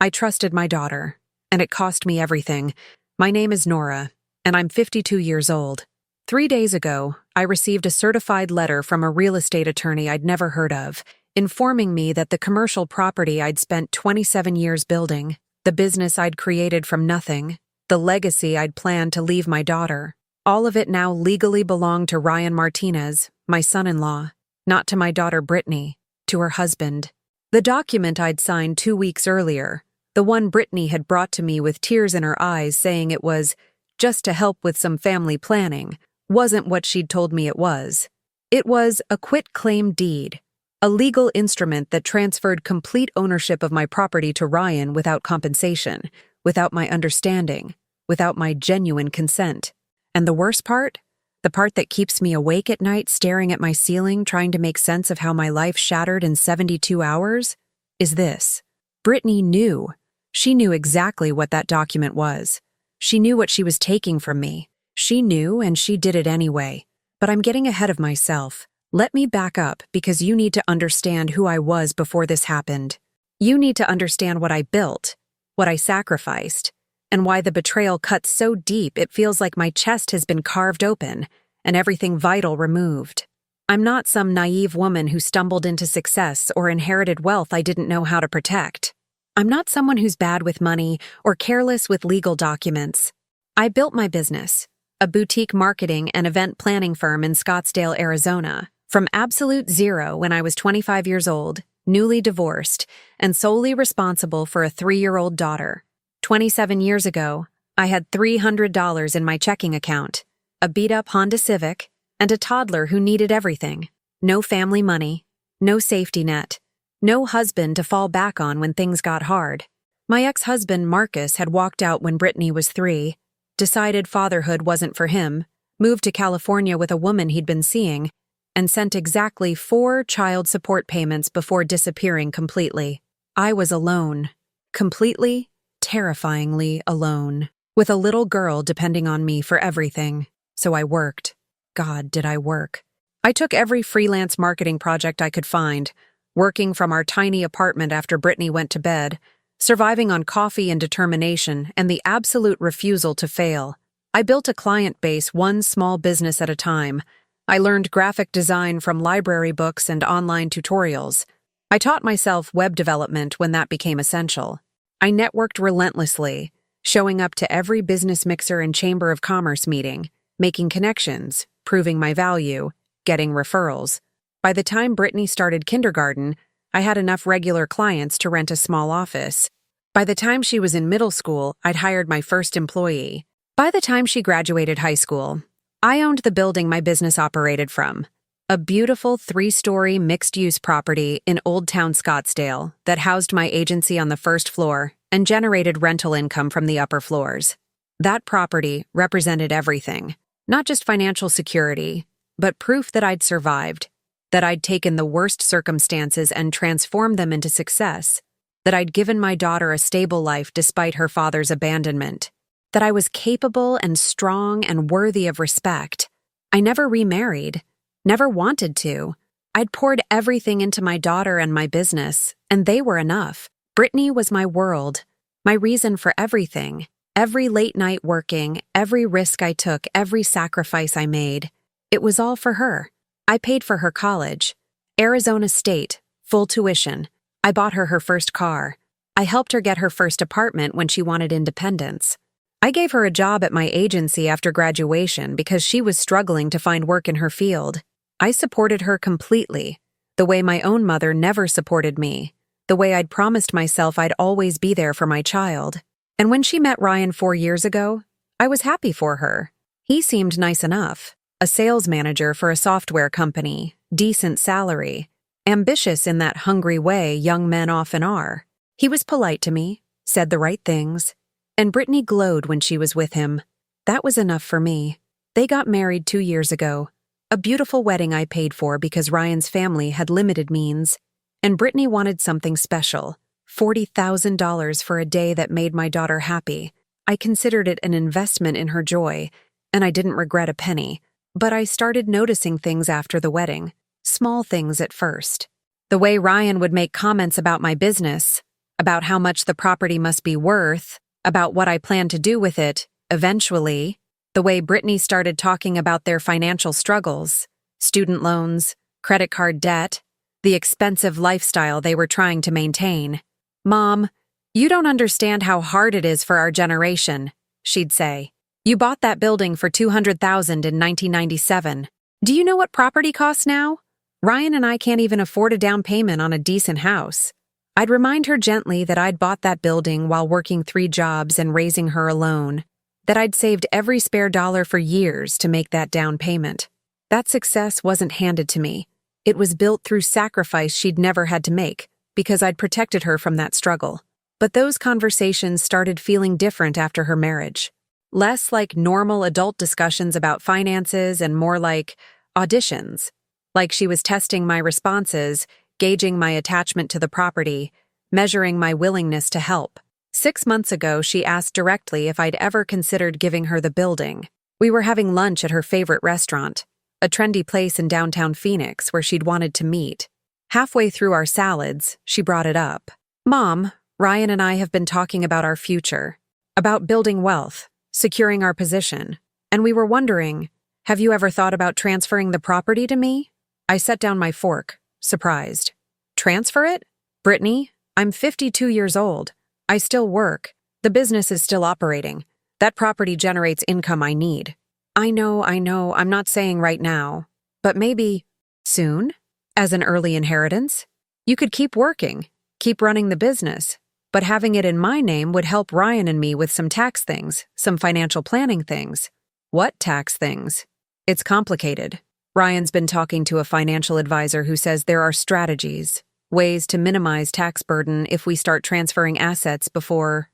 I trusted my daughter, and it cost me everything. My name is Nora, and I'm 52 years old. 3 days ago, I received a certified letter from a real estate attorney I'd never heard of, informing me that the commercial property I'd spent 27 years building, the business I'd created from nothing, the legacy I'd planned to leave my daughter, all of it now legally belonged to Ryan Martinez, my son-in-law, not to my daughter Brittany, to her husband. The document I'd signed 2 weeks earlier, the one Brittany had brought to me with tears in her eyes saying it was just to help with some family planning, wasn't what she'd told me it was. It was a quit-claim deed, a legal instrument that transferred complete ownership of my property to Ryan without compensation, without my understanding, without my genuine consent. And the worst part? The part that keeps me awake at night staring at my ceiling trying to make sense of how my life shattered in 72 hours? Is this. Brittany knew. She knew exactly what that document was. She knew what she was taking from me. She knew, and she did it anyway. But I'm getting ahead of myself. Let me back up because you need to understand who I was before this happened. You need to understand what I built, what I sacrificed, and why the betrayal cuts so deep it feels like my chest has been carved open and everything vital removed. I'm not some naive woman who stumbled into success or inherited wealth I didn't know how to protect. I'm not someone who's bad with money or careless with legal documents. I built my business, a boutique marketing and event planning firm in Scottsdale, Arizona, from absolute zero when I was 25 years old, newly divorced, and solely responsible for a 3-year-old daughter. 27 years ago, I had $300 in my checking account, a beat-up Honda Civic, and a toddler who needed everything. No family money, no safety net, no husband to fall back on when things got hard. My ex-husband, Marcus, had walked out when Brittany was 3, decided fatherhood wasn't for him, moved to California with a woman he'd been seeing, and sent exactly 4 child support payments before disappearing completely. I was alone. Completely, terrifyingly alone, with a little girl depending on me for everything. So I worked. God, did I work. I took every freelance marketing project I could find, working from our tiny apartment after Brittany went to bed, surviving on coffee and determination and the absolute refusal to fail. I built a client base one small business at a time. I learned graphic design from library books and online tutorials. I taught myself web development when that became essential. I networked relentlessly, showing up to every business mixer and chamber of commerce meeting, making connections, proving my value, getting referrals. By the time Brittany started kindergarten, I had enough regular clients to rent a small office. By the time she was in middle school, I'd hired my first employee. By the time she graduated high school, I owned the building my business operated from, a beautiful 3-story mixed-use property in Old Town Scottsdale that housed my agency on the first floor and generated rental income from the upper floors. That property represented everything, not just financial security, but proof that I'd survived, that I'd taken the worst circumstances and transformed them into success, that I'd given my daughter a stable life despite her father's abandonment, that I was capable and strong and worthy of respect. I never remarried, never wanted to. I'd poured everything into my daughter and my business, and they were enough. Brittany was my world, my reason for everything. Every late night working, every risk I took, every sacrifice I made. It was all for her. I paid for her college. Arizona State, full tuition. I bought her first car. I helped her get her first apartment when she wanted independence. I gave her a job at my agency after graduation because she was struggling to find work in her field. I supported her completely, the way my own mother never supported me, the way I'd promised myself I'd always be there for my child. And when she met Ryan 4 years ago, I was happy for her. He seemed nice enough, a sales manager for a software company, decent salary, ambitious in that hungry way young men often are. He was polite to me, said the right things, and Brittany glowed when she was with him. That was enough for me. They got married 2 years ago, a beautiful wedding I paid for because Ryan's family had limited means, and Brittany wanted something special, $40,000 for a day that made my daughter happy. I considered it an investment in her joy, and I didn't regret a penny. But I started noticing things after the wedding, small things at first. The way Ryan would make comments about my business, about how much the property must be worth, about what I plan to do with it, eventually. The way Brittany started talking about their financial struggles, student loans, credit card debt, the expensive lifestyle they were trying to maintain. "Mom, you don't understand how hard it is for our generation," she'd say. "You bought that building for $200,000 in 1997. Do you know what property costs now? Ryan and I can't even afford a down payment on a decent house." I'd remind her gently that I'd bought that building while working 3 jobs and raising her alone, that I'd saved every spare dollar for years to make that down payment. That success wasn't handed to me. It was built through sacrifice she'd never had to make, because I'd protected her from that struggle. But those conversations started feeling different after her marriage. Less like normal adult discussions about finances and more like auditions. Like she was testing my responses, gauging my attachment to the property, measuring my willingness to help. 6 months ago, she asked directly if I'd ever considered giving her the building. We were having lunch at her favorite restaurant, a trendy place in downtown Phoenix where she'd wanted to meet. Halfway through our salads, she brought it up. "Mom, Ryan and I have been talking about our future, about building wealth, securing our position, and we were wondering, have you ever thought about transferring the property to me?" I set down my fork, surprised. "Transfer it? Brittany, I'm 52 years old. I still work. The business is still operating. That property generates income I need." I know, I'm not saying right now. But maybe soon? As an early inheritance? You could keep working, keep running the business, but having it in my name would help Ryan and me with some tax things, some financial planning things. What tax things? It's complicated. Ryan's been talking to a financial advisor who says there are strategies, ways to minimize tax burden if we start transferring assets before,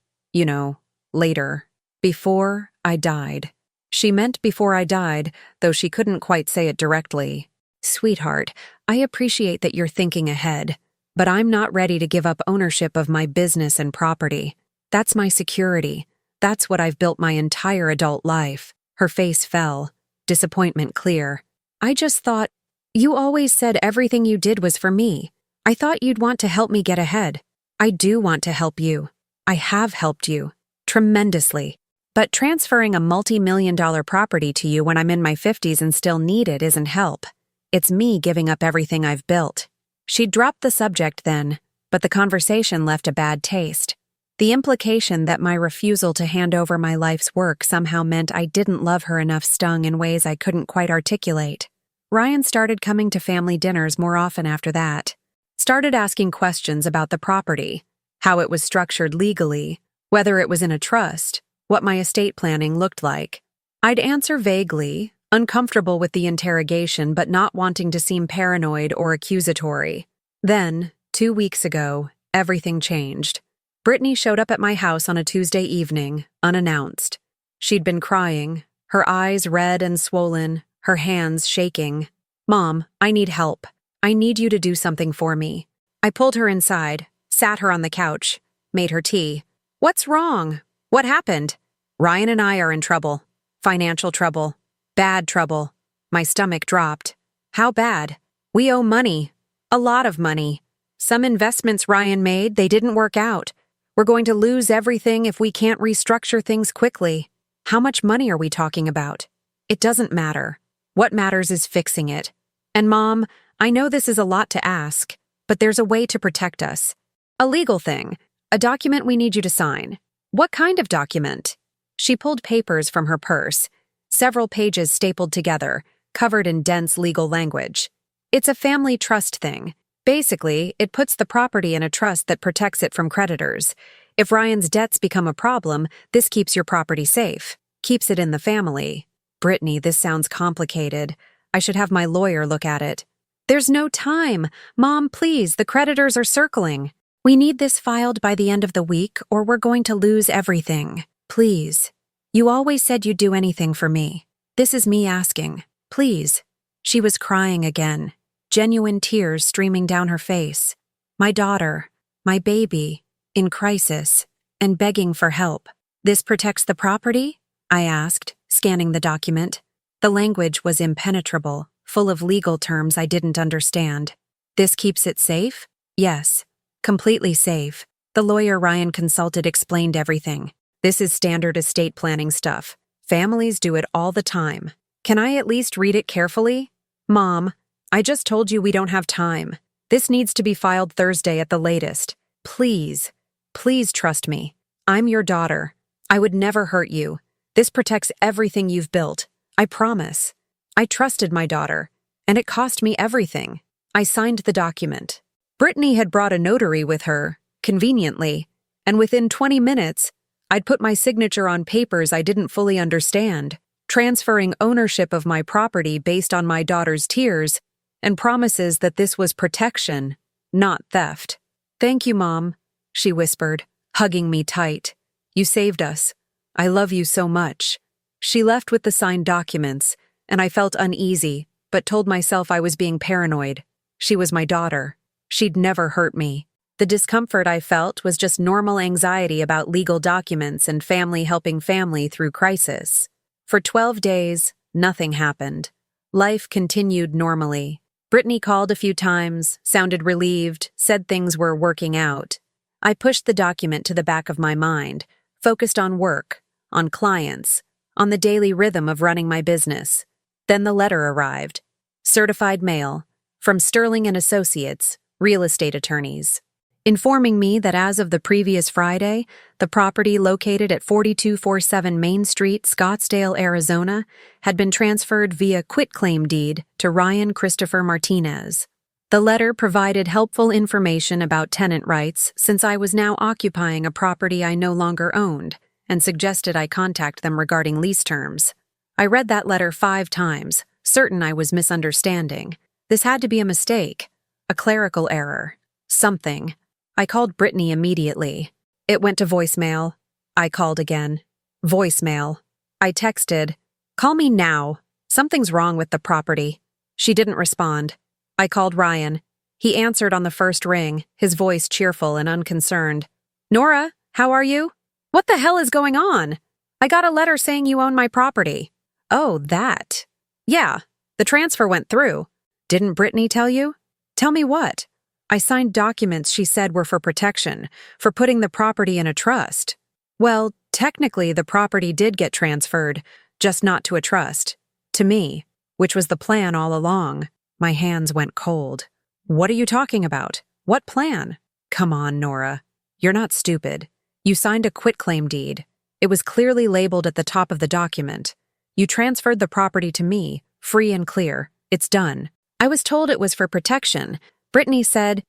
later. Before I died. She meant before I died, though she couldn't quite say it directly. "Sweetheart, I appreciate that you're thinking ahead, but I'm not ready to give up ownership of my business and property. That's my security. That's what I've built my entire adult life." Her face fell, disappointment clear. "I just thought, you always said everything you did was for me. I thought you'd want to help me get ahead. I do want to help you. I have helped you. Tremendously. But transferring a multi-million-dollar property to you when I'm in my 50s and still need it isn't help. It's me giving up everything I've built." She dropped the subject then, but the conversation left a bad taste. The implication that my refusal to hand over my life's work somehow meant I didn't love her enough stung in ways I couldn't quite articulate. Ryan started coming to family dinners more often after that. Started asking questions about the property, how it was structured legally, whether it was in a trust, what my estate planning looked like. I'd answer vaguely, uncomfortable with the interrogation but not wanting to seem paranoid or accusatory. Then, 2 weeks ago, everything changed. Brittany showed up at my house on a Tuesday evening, unannounced. She'd been crying, her eyes red and swollen, her hands shaking. "Mom, I need help. I need you to do something for me." I pulled her inside, sat her on the couch, made her tea. "What's wrong? What happened?" "Ryan and I are in trouble. Financial trouble. Bad trouble." My stomach dropped. "How bad?" "We owe money. A lot of money. Some investments Ryan made, they didn't work out. We're going to lose everything if we can't restructure things quickly." "How much money are we talking about?" "It doesn't matter. What matters is fixing it. And Mom, I know this is a lot to ask, but there's a way to protect us. A legal thing. A document we need you to sign." "What kind of document?" She pulled papers from her purse, several pages stapled together, covered in dense legal language. "It's a family trust thing. Basically, it puts the property in a trust that protects it from creditors. If Ryan's debts become a problem, this keeps your property safe, keeps it in the family." "Brittany, this sounds complicated. I should have my lawyer look at it." "There's no time. Mom, please, the creditors are circling. We need this filed by the end of the week or we're going to lose everything. Please. You always said you'd do anything for me. This is me asking. Please." She was crying again, genuine tears streaming down her face. My daughter, my baby, in crisis, and begging for help. "This protects the property?" I asked, scanning the document. The language was impenetrable, full of legal terms I didn't understand. "This keeps it safe?" "Yes. Completely safe. The lawyer Ryan consulted explained everything. This is standard estate planning stuff. Families do it all the time. Can I at least read it carefully? Mom, I just told you we don't have time. This needs to be filed Thursday at the latest. Please, please trust me. I'm your daughter. I would never hurt you. This protects everything you've built. I promise. I trusted my daughter, and it cost me everything. I signed the document. Brittany had brought a notary with her, conveniently, and within 20 minutes, I'd put my signature on papers I didn't fully understand, transferring ownership of my property based on my daughter's tears and promises that this was protection, not theft. Thank you, Mom, she whispered, hugging me tight. You saved us. I love you so much. She left with the signed documents, and I felt uneasy, but told myself I was being paranoid. She was my daughter. She'd never hurt me. The discomfort I felt was just normal anxiety about legal documents and family helping family through crisis. For 12 days, nothing happened. Life continued normally. Brittany called a few times, sounded relieved, said things were working out. I pushed the document to the back of my mind, focused on work, on clients, on the daily rhythm of running my business. Then the letter arrived. Certified mail, from Sterling and Associates, real estate attorneys, informing me that as of the previous Friday, the property located at 4247 Main Street, Scottsdale, Arizona, had been transferred via quitclaim deed to Ryan Christopher Martinez. The letter provided helpful information about tenant rights since I was now occupying a property I no longer owned, and suggested I contact them regarding lease terms. I read that letter 5 times, certain I was misunderstanding. This had to be a mistake, a clerical error, something. I called Brittany immediately. It went to voicemail. I called again. Voicemail. I texted, "Call me now. Something's wrong with the property." She didn't respond. I called Ryan. He answered on the first ring, his voice cheerful and unconcerned. "Nora, how are you? What the hell is going on? I got a letter saying you own my property." "Oh, that. Yeah, the transfer went through. Didn't Brittany tell you?" "Tell me what?" "I signed documents she said were for protection, for putting the property in a trust." "Well, technically the property did get transferred, just not to a trust. To me, which was the plan all along." My hands went cold. "What are you talking about? What plan?" "Come on, Nora. You're not stupid. You signed a quitclaim deed. It was clearly labeled at the top of the document. You transferred the property to me, free and clear. It's done. I was told it was for protection. Brittany said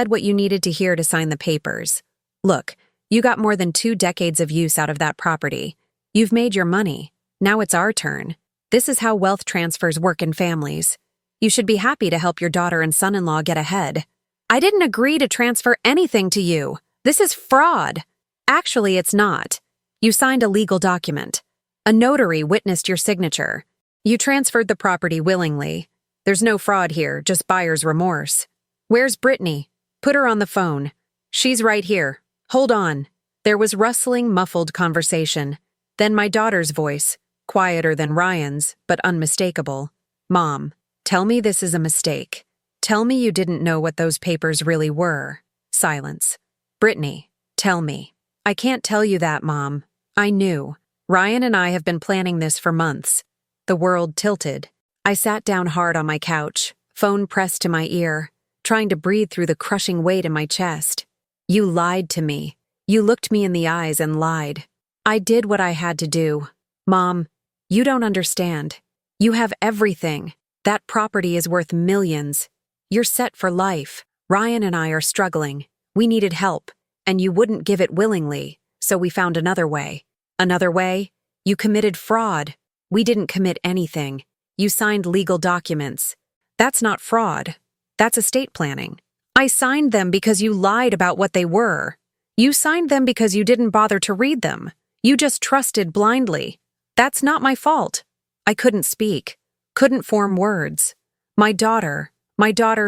what you needed to hear to sign the papers. Look, you got more than 2 decades of use out of that property. You've made your money. Now it's our turn. This is how wealth transfers work in families. You should be happy to help your daughter and son-in-law get ahead." "I didn't agree to transfer anything to you. This is fraud." "Actually, it's not. You signed a legal document. A notary witnessed your signature. You transferred the property willingly. There's no fraud here, just buyer's remorse." "Where's Brittany? Put her on the phone." "She's right here. Hold on." There was rustling, muffled conversation. Then my daughter's voice, quieter than Ryan's, but unmistakable. "Mom, tell me this is a mistake. Tell me you didn't know what those papers really were." Silence. "Brittany, tell me." "I can't tell you that, Mom. I knew. Ryan and I have been planning this for months." The world tilted. I sat down hard on my couch, phone pressed to my ear, trying to breathe through the crushing weight in my chest. "You lied to me. You looked me in the eyes and lied. I did what I had to do. Mom, you don't understand. You have everything. That property is worth millions. You're set for life. Ryan and I are struggling. We needed help, and you wouldn't give it willingly, so we found another way." "Another way? You committed fraud." "We didn't commit anything. You signed legal documents. That's not fraud. That's estate planning. I signed them because you lied about what they were. You signed them because you didn't bother to read them. You just trusted blindly. That's not my fault." I couldn't speak, couldn't form words. My daughter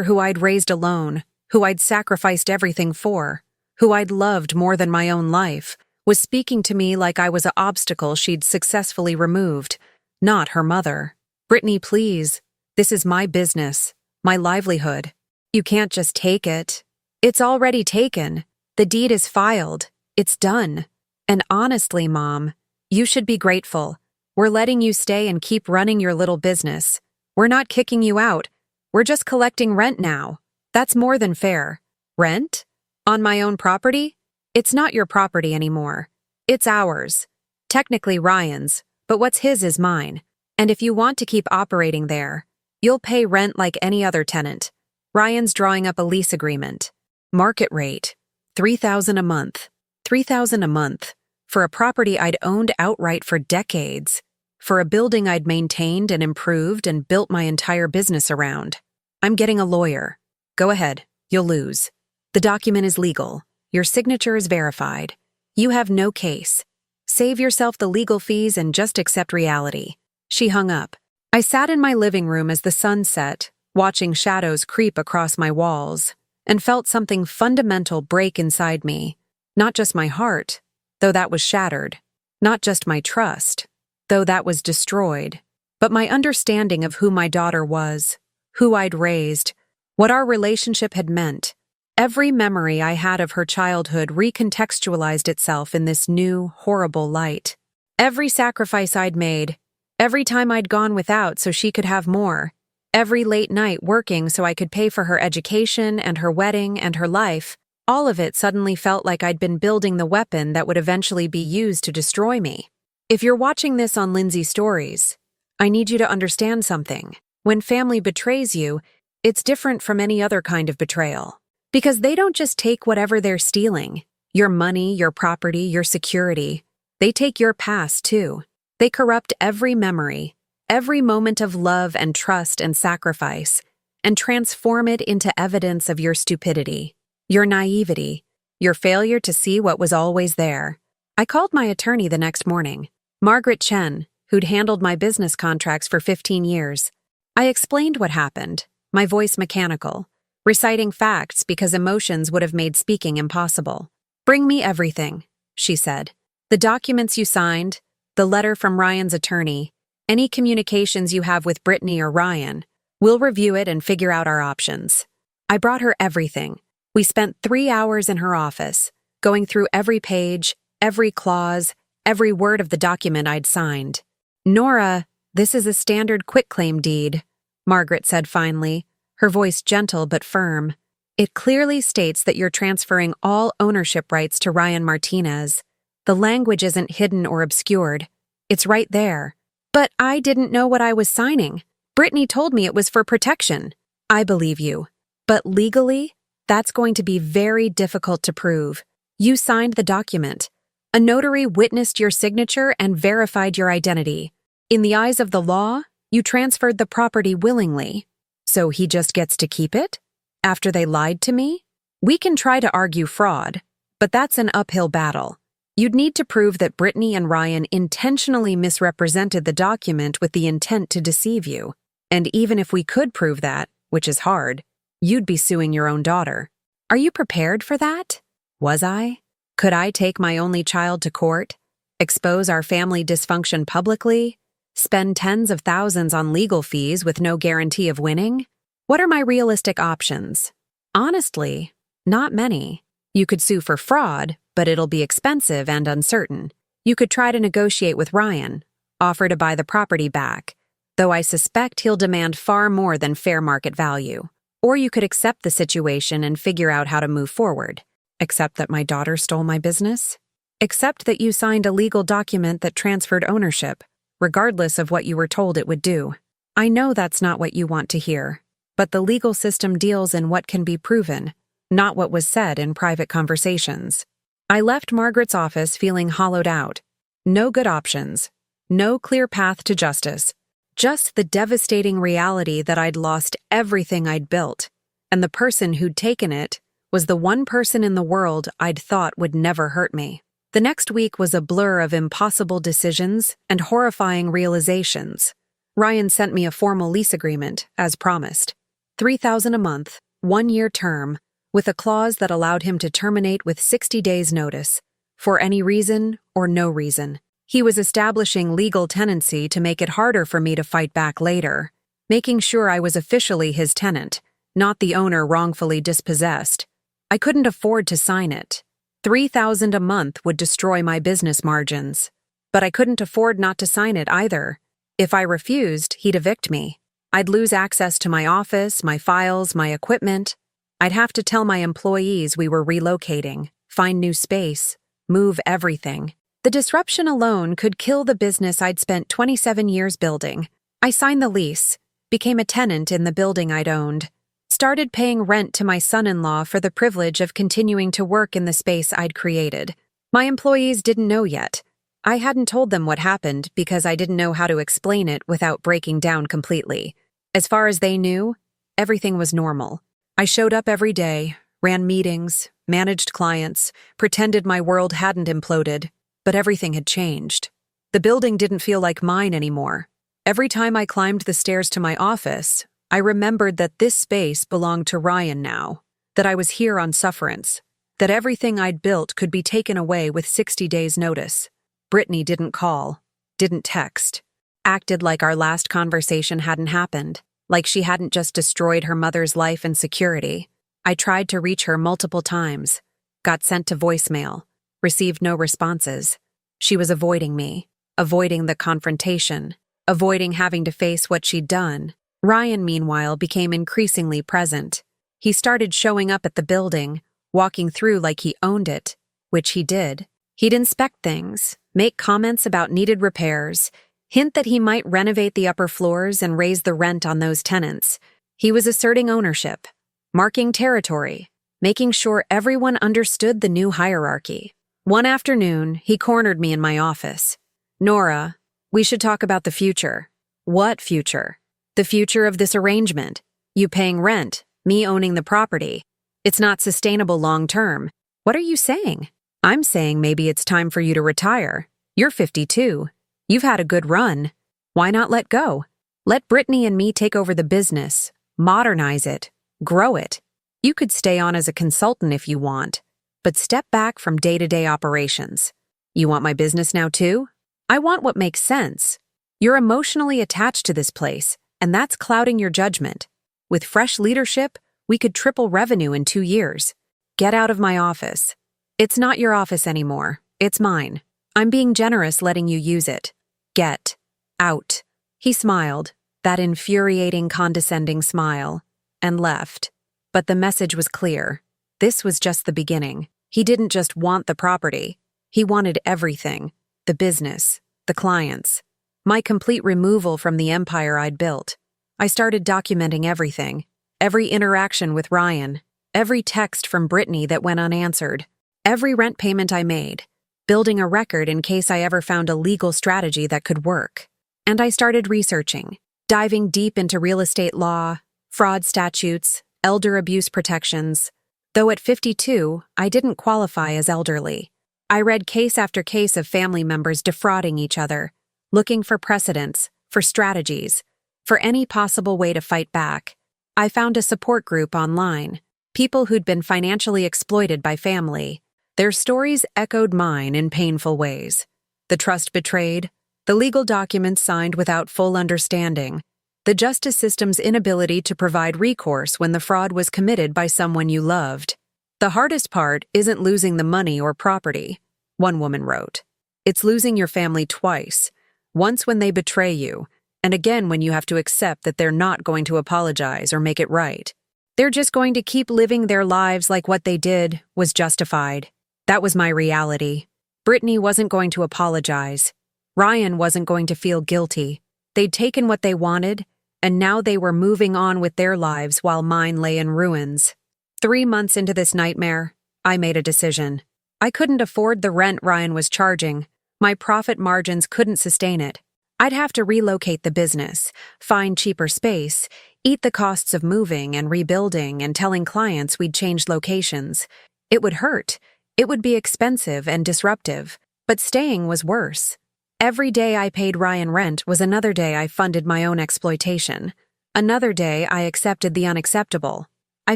who I'd raised alone, who I'd sacrificed everything for, who I'd loved more than my own life, was speaking to me like I was an obstacle she'd successfully removed, not her mother. "Brittany, please. This is my business, my livelihood. You can't just take it. It's already taken. The deed is filed. It's done. And honestly, Mom, you should be grateful. We're letting you stay and keep running your little business. We're not kicking you out. We're just collecting rent now. That's more than fair. Rent? On my own property? It's not your property anymore. It's ours. Technically Ryan's, but what's his is mine. And if you want to keep operating there, you'll pay rent like any other tenant. Ryan's drawing up a lease agreement. Market rate, $3,000 a month. $3,000 a month. For a property I'd owned outright for decades. For a building I'd maintained and improved and built my entire business around. I'm getting a lawyer. Go ahead, you'll lose. The document is legal. Your signature is verified. You have no case. Save yourself the legal fees and just accept reality. She hung up. I sat in my living room as the sun set, watching shadows creep across my walls, and felt something fundamental break inside me. Not just my heart, though that was shattered. Not just my trust, though that was destroyed. But my understanding of who my daughter was, who I'd raised, what our relationship had meant. Every memory I had of her childhood recontextualized itself in this new, horrible light. Every sacrifice I'd made, every time I'd gone without so she could have more, every late night working so I could pay for her education and her wedding and her life, all of it suddenly felt like I'd been building the weapon that would eventually be used to destroy me. If you're watching this on Lindsay Stories, I need you to understand something. When family betrays you, it's different from any other kind of betrayal. Because they don't just take whatever they're stealing, your money, your property, your security. They take your past, too. They corrupt every memory, every moment of love and trust and sacrifice, and transform it into evidence of your stupidity, your naivety, your failure to see what was always there. I called my attorney the next morning, Margaret Chen, who'd handled my business contracts for 15 years. I explained what happened, my voice mechanical, reciting facts because emotions would have made speaking impossible. "Bring me everything," she said. "The documents you signed, the letter from Ryan's attorney, any communications you have with Brittany or Ryan. We'll review it and figure out our options." I brought her everything. We spent 3 hours in her office, going through every page, every clause, every word of the document I'd signed. "Nora, this is a standard quitclaim deed," Margaret said finally, her voice gentle but firm. "It clearly states that you're transferring all ownership rights to Ryan Martinez. The language isn't hidden or obscured. It's right there." "But I didn't know what I was signing. Brittany told me it was for protection." "I believe you. But legally, that's going to be very difficult to prove. You signed the document. A notary witnessed your signature and verified your identity. In the eyes of the law, you transferred the property willingly. So he just gets to keep it? After they lied to me? We can try to argue fraud, but that's an uphill battle. You'd need to prove that Brittany and Ryan intentionally misrepresented the document with the intent to deceive you. And even if we could prove that, which is hard, you'd be suing your own daughter. Are you prepared for that? Was I? Could I take my only child to court, expose our family dysfunction publicly, spend tens of thousands on legal fees with no guarantee of winning? What are my realistic options? Honestly, not many. You could sue for fraud, but it'll be expensive and uncertain. You could try to negotiate with Ryan, offer to buy the property back, though I suspect he'll demand far more than fair market value. Or you could accept the situation and figure out how to move forward. Accept that my daughter stole my business? Accept that you signed a legal document that transferred ownership, regardless of what you were told it would do. I know that's not what you want to hear, but the legal system deals in what can be proven, not what was said in private conversations. I left Margaret's office feeling hollowed out. No good options. No clear path to justice. Just the devastating reality that I'd lost everything I'd built, and the person who'd taken it was the one person in the world I'd thought would never hurt me. The next week was a blur of impossible decisions and horrifying realizations. Ryan sent me a formal lease agreement, as promised. $3,000 a month, 1-year term, with a clause that allowed him to terminate with 60 days' notice, for any reason or no reason. He was establishing legal tenancy to make it harder for me to fight back later, making sure I was officially his tenant, not the owner wrongfully dispossessed. I couldn't afford to sign it. $3,000 a month would destroy my business margins. But I couldn't afford not to sign it either. If I refused, he'd evict me. I'd lose access to my office, my files, my equipment. I'd have to tell my employees we were relocating, find new space, move everything. The disruption alone could kill the business I'd spent 27 years building. I signed the lease, became a tenant in the building I'd owned, started paying rent to my son-in-law for the privilege of continuing to work in the space I'd created. My employees didn't know yet. I hadn't told them what happened because I didn't know how to explain it without breaking down completely. As far as they knew, everything was normal. I showed up every day, ran meetings, managed clients, pretended my world hadn't imploded, but everything had changed. The building didn't feel like mine anymore. Every time I climbed the stairs to my office, I remembered that this space belonged to Ryan now, that I was here on sufferance, that everything I'd built could be taken away with 60 days' notice. Brittany didn't call, didn't text, acted like our last conversation hadn't happened, like she hadn't just destroyed her mother's life and security. I tried to reach her multiple times, got sent to voicemail, received no responses. She was avoiding me, avoiding the confrontation, avoiding having to face what she'd done. Ryan, meanwhile, became increasingly present. He started showing up at the building, walking through like he owned it, which he did. He'd inspect things, make comments about needed repairs, hint that he might renovate the upper floors and raise the rent on those tenants. He was asserting ownership, marking territory, making sure everyone understood the new hierarchy. One afternoon, he cornered me in my office. "Nora, we should talk about the future." "What future?" "The future of this arrangement. You paying rent, me owning the property. It's not sustainable long term." "What are you saying?" "I'm saying maybe it's time for you to retire. You're 52. You've had a good run. Why not let go? Let Brittany and me take over the business, modernize it, grow it. You could stay on as a consultant if you want, but step back from day-to-day operations. You want my business now too? I want what makes sense. You're emotionally attached to this place, and that's clouding your judgment. With fresh leadership, we could triple revenue in 2 years. Get out of my office. It's not your office anymore. It's mine. I'm being generous letting you use it. Get out." He smiled, that infuriating, condescending smile, and left. But the message was clear. This was just the beginning. He didn't just want the property. He wanted everything. The business, the clients, my complete removal from the empire I'd built. I started documenting everything, every interaction with Ryan, every text from Brittany that went unanswered, every rent payment I made, building a record in case I ever found a legal strategy that could work. And I started researching, diving deep into real estate law, fraud statutes, elder abuse protections. Though at 52, I didn't qualify as elderly. I read case after case of family members defrauding each other, looking for precedents, for strategies, for any possible way to fight back. I found a support group online, people who'd been financially exploited by family. Their stories echoed mine in painful ways. The trust betrayed, the legal documents signed without full understanding, the justice system's inability to provide recourse when the fraud was committed by someone you loved. "The hardest part isn't losing the money or property," one woman wrote. "It's losing your family twice, once when they betray you, and again when you have to accept that they're not going to apologize or make it right. They're just going to keep living their lives like what they did was justified." That was my reality. Brittany wasn't going to apologize. Ryan wasn't going to feel guilty. They'd taken what they wanted, and now they were moving on with their lives while mine lay in ruins. 3 months into this nightmare, I made a decision. I couldn't afford the rent Ryan was charging. My profit margins couldn't sustain it. I'd have to relocate the business, find cheaper space, eat the costs of moving and rebuilding and telling clients we'd changed locations. It would hurt. It would be expensive and disruptive, but staying was worse. Every day I paid Ryan rent was another day I funded my own exploitation. Another day I accepted the unacceptable. I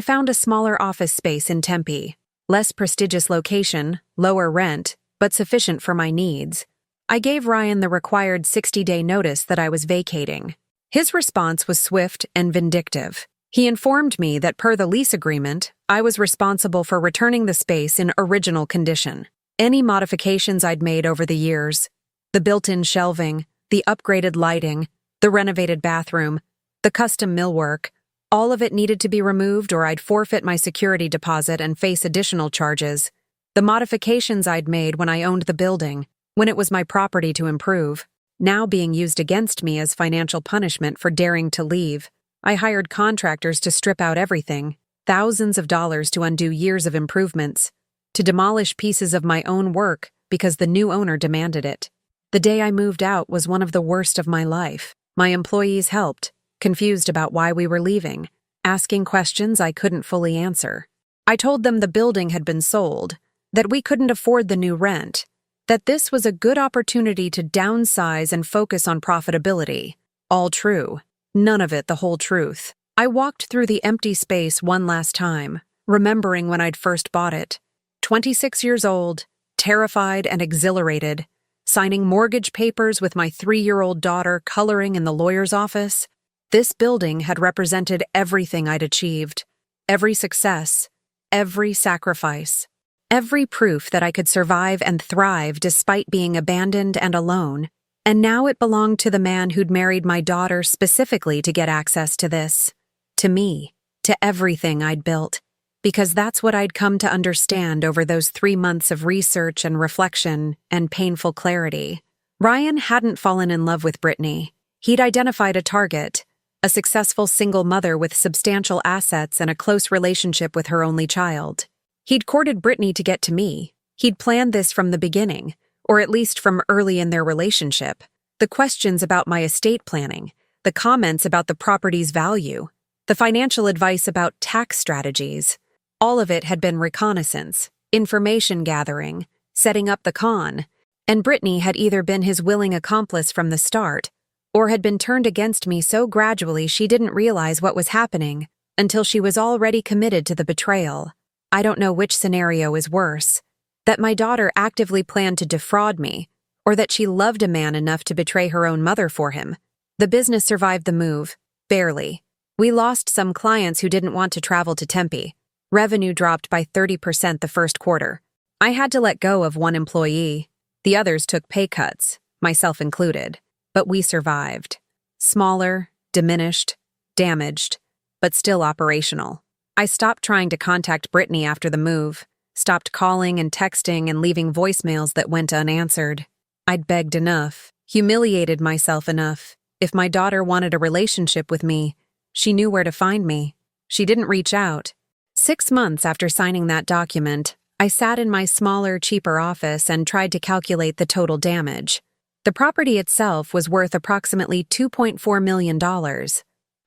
found a smaller office space in Tempe, less prestigious location, lower rent, but sufficient for my needs. I gave Ryan the required 60-day notice that I was vacating. His response was swift and vindictive. He informed me that per the lease agreement, I was responsible for returning the space in original condition. Any modifications I'd made over the years, the built-in shelving, the upgraded lighting, the renovated bathroom, the custom millwork, all of it needed to be removed or I'd forfeit my security deposit and face additional charges. The modifications I'd made when I owned the building, when it was my property to improve, now being used against me as financial punishment for daring to leave. I hired contractors to strip out everything, thousands of dollars to undo years of improvements, to demolish pieces of my own work because the new owner demanded it. The day I moved out was one of the worst of my life. My employees helped, confused about why we were leaving, asking questions I couldn't fully answer. I told them the building had been sold, that we couldn't afford the new rent, that this was a good opportunity to downsize and focus on profitability. All true. None of it the whole truth. I walked through the empty space one last time, remembering when I'd first bought it. 26 years old, terrified and exhilarated, signing mortgage papers with my 3-year-old daughter coloring in the lawyer's office. This building had represented everything I'd achieved, every success, every sacrifice, every proof that I could survive and thrive despite being abandoned and alone. And now it belonged to the man who'd married my daughter specifically to get access to this. To me, to everything I'd built. Because that's what I'd come to understand over those 3 months of research and reflection and painful clarity. Ryan hadn't fallen in love with Brittany. He'd identified a target, a successful single mother with substantial assets and a close relationship with her only child. He'd courted Brittany to get to me. He'd planned this from the beginning, or at least from early in their relationship. The questions about my estate planning, the comments about the property's value, the financial advice about tax strategies, all of it had been reconnaissance, information gathering, setting up the con, and Brittany had either been his willing accomplice from the start, or had been turned against me so gradually she didn't realize what was happening until she was already committed to the betrayal. I don't know which scenario is worse, that my daughter actively planned to defraud me, or that she loved a man enough to betray her own mother for him. The business survived the move, barely. We lost some clients who didn't want to travel to Tempe. Revenue dropped by 30% the first quarter. I had to let go of one employee. The others took pay cuts, myself included. But we survived. Smaller, diminished, damaged, but still operational. I stopped trying to contact Brittany after the move, stopped calling and texting and leaving voicemails that went unanswered. I'd begged enough, humiliated myself enough. If my daughter wanted a relationship with me, she knew where to find me. She didn't reach out. 6 months after signing that document, I sat in my smaller, cheaper office and tried to calculate the total damage. The property itself was worth approximately $2.4 million.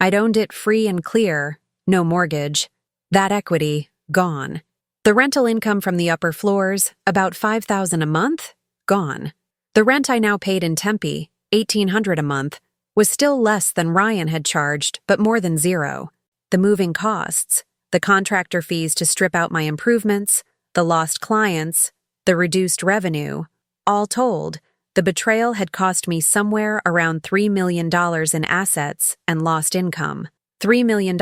I'd owned it free and clear, no mortgage. That equity, gone. The rental income from the upper floors, about $5,000 a month, gone. The rent I now paid in Tempe, $1,800 a month, was still less than Ryan had charged, but more than zero. The moving costs, the contractor fees to strip out my improvements, the lost clients, the reduced revenue, all told, the betrayal had cost me somewhere around $3 million in assets and lost income. $3 million.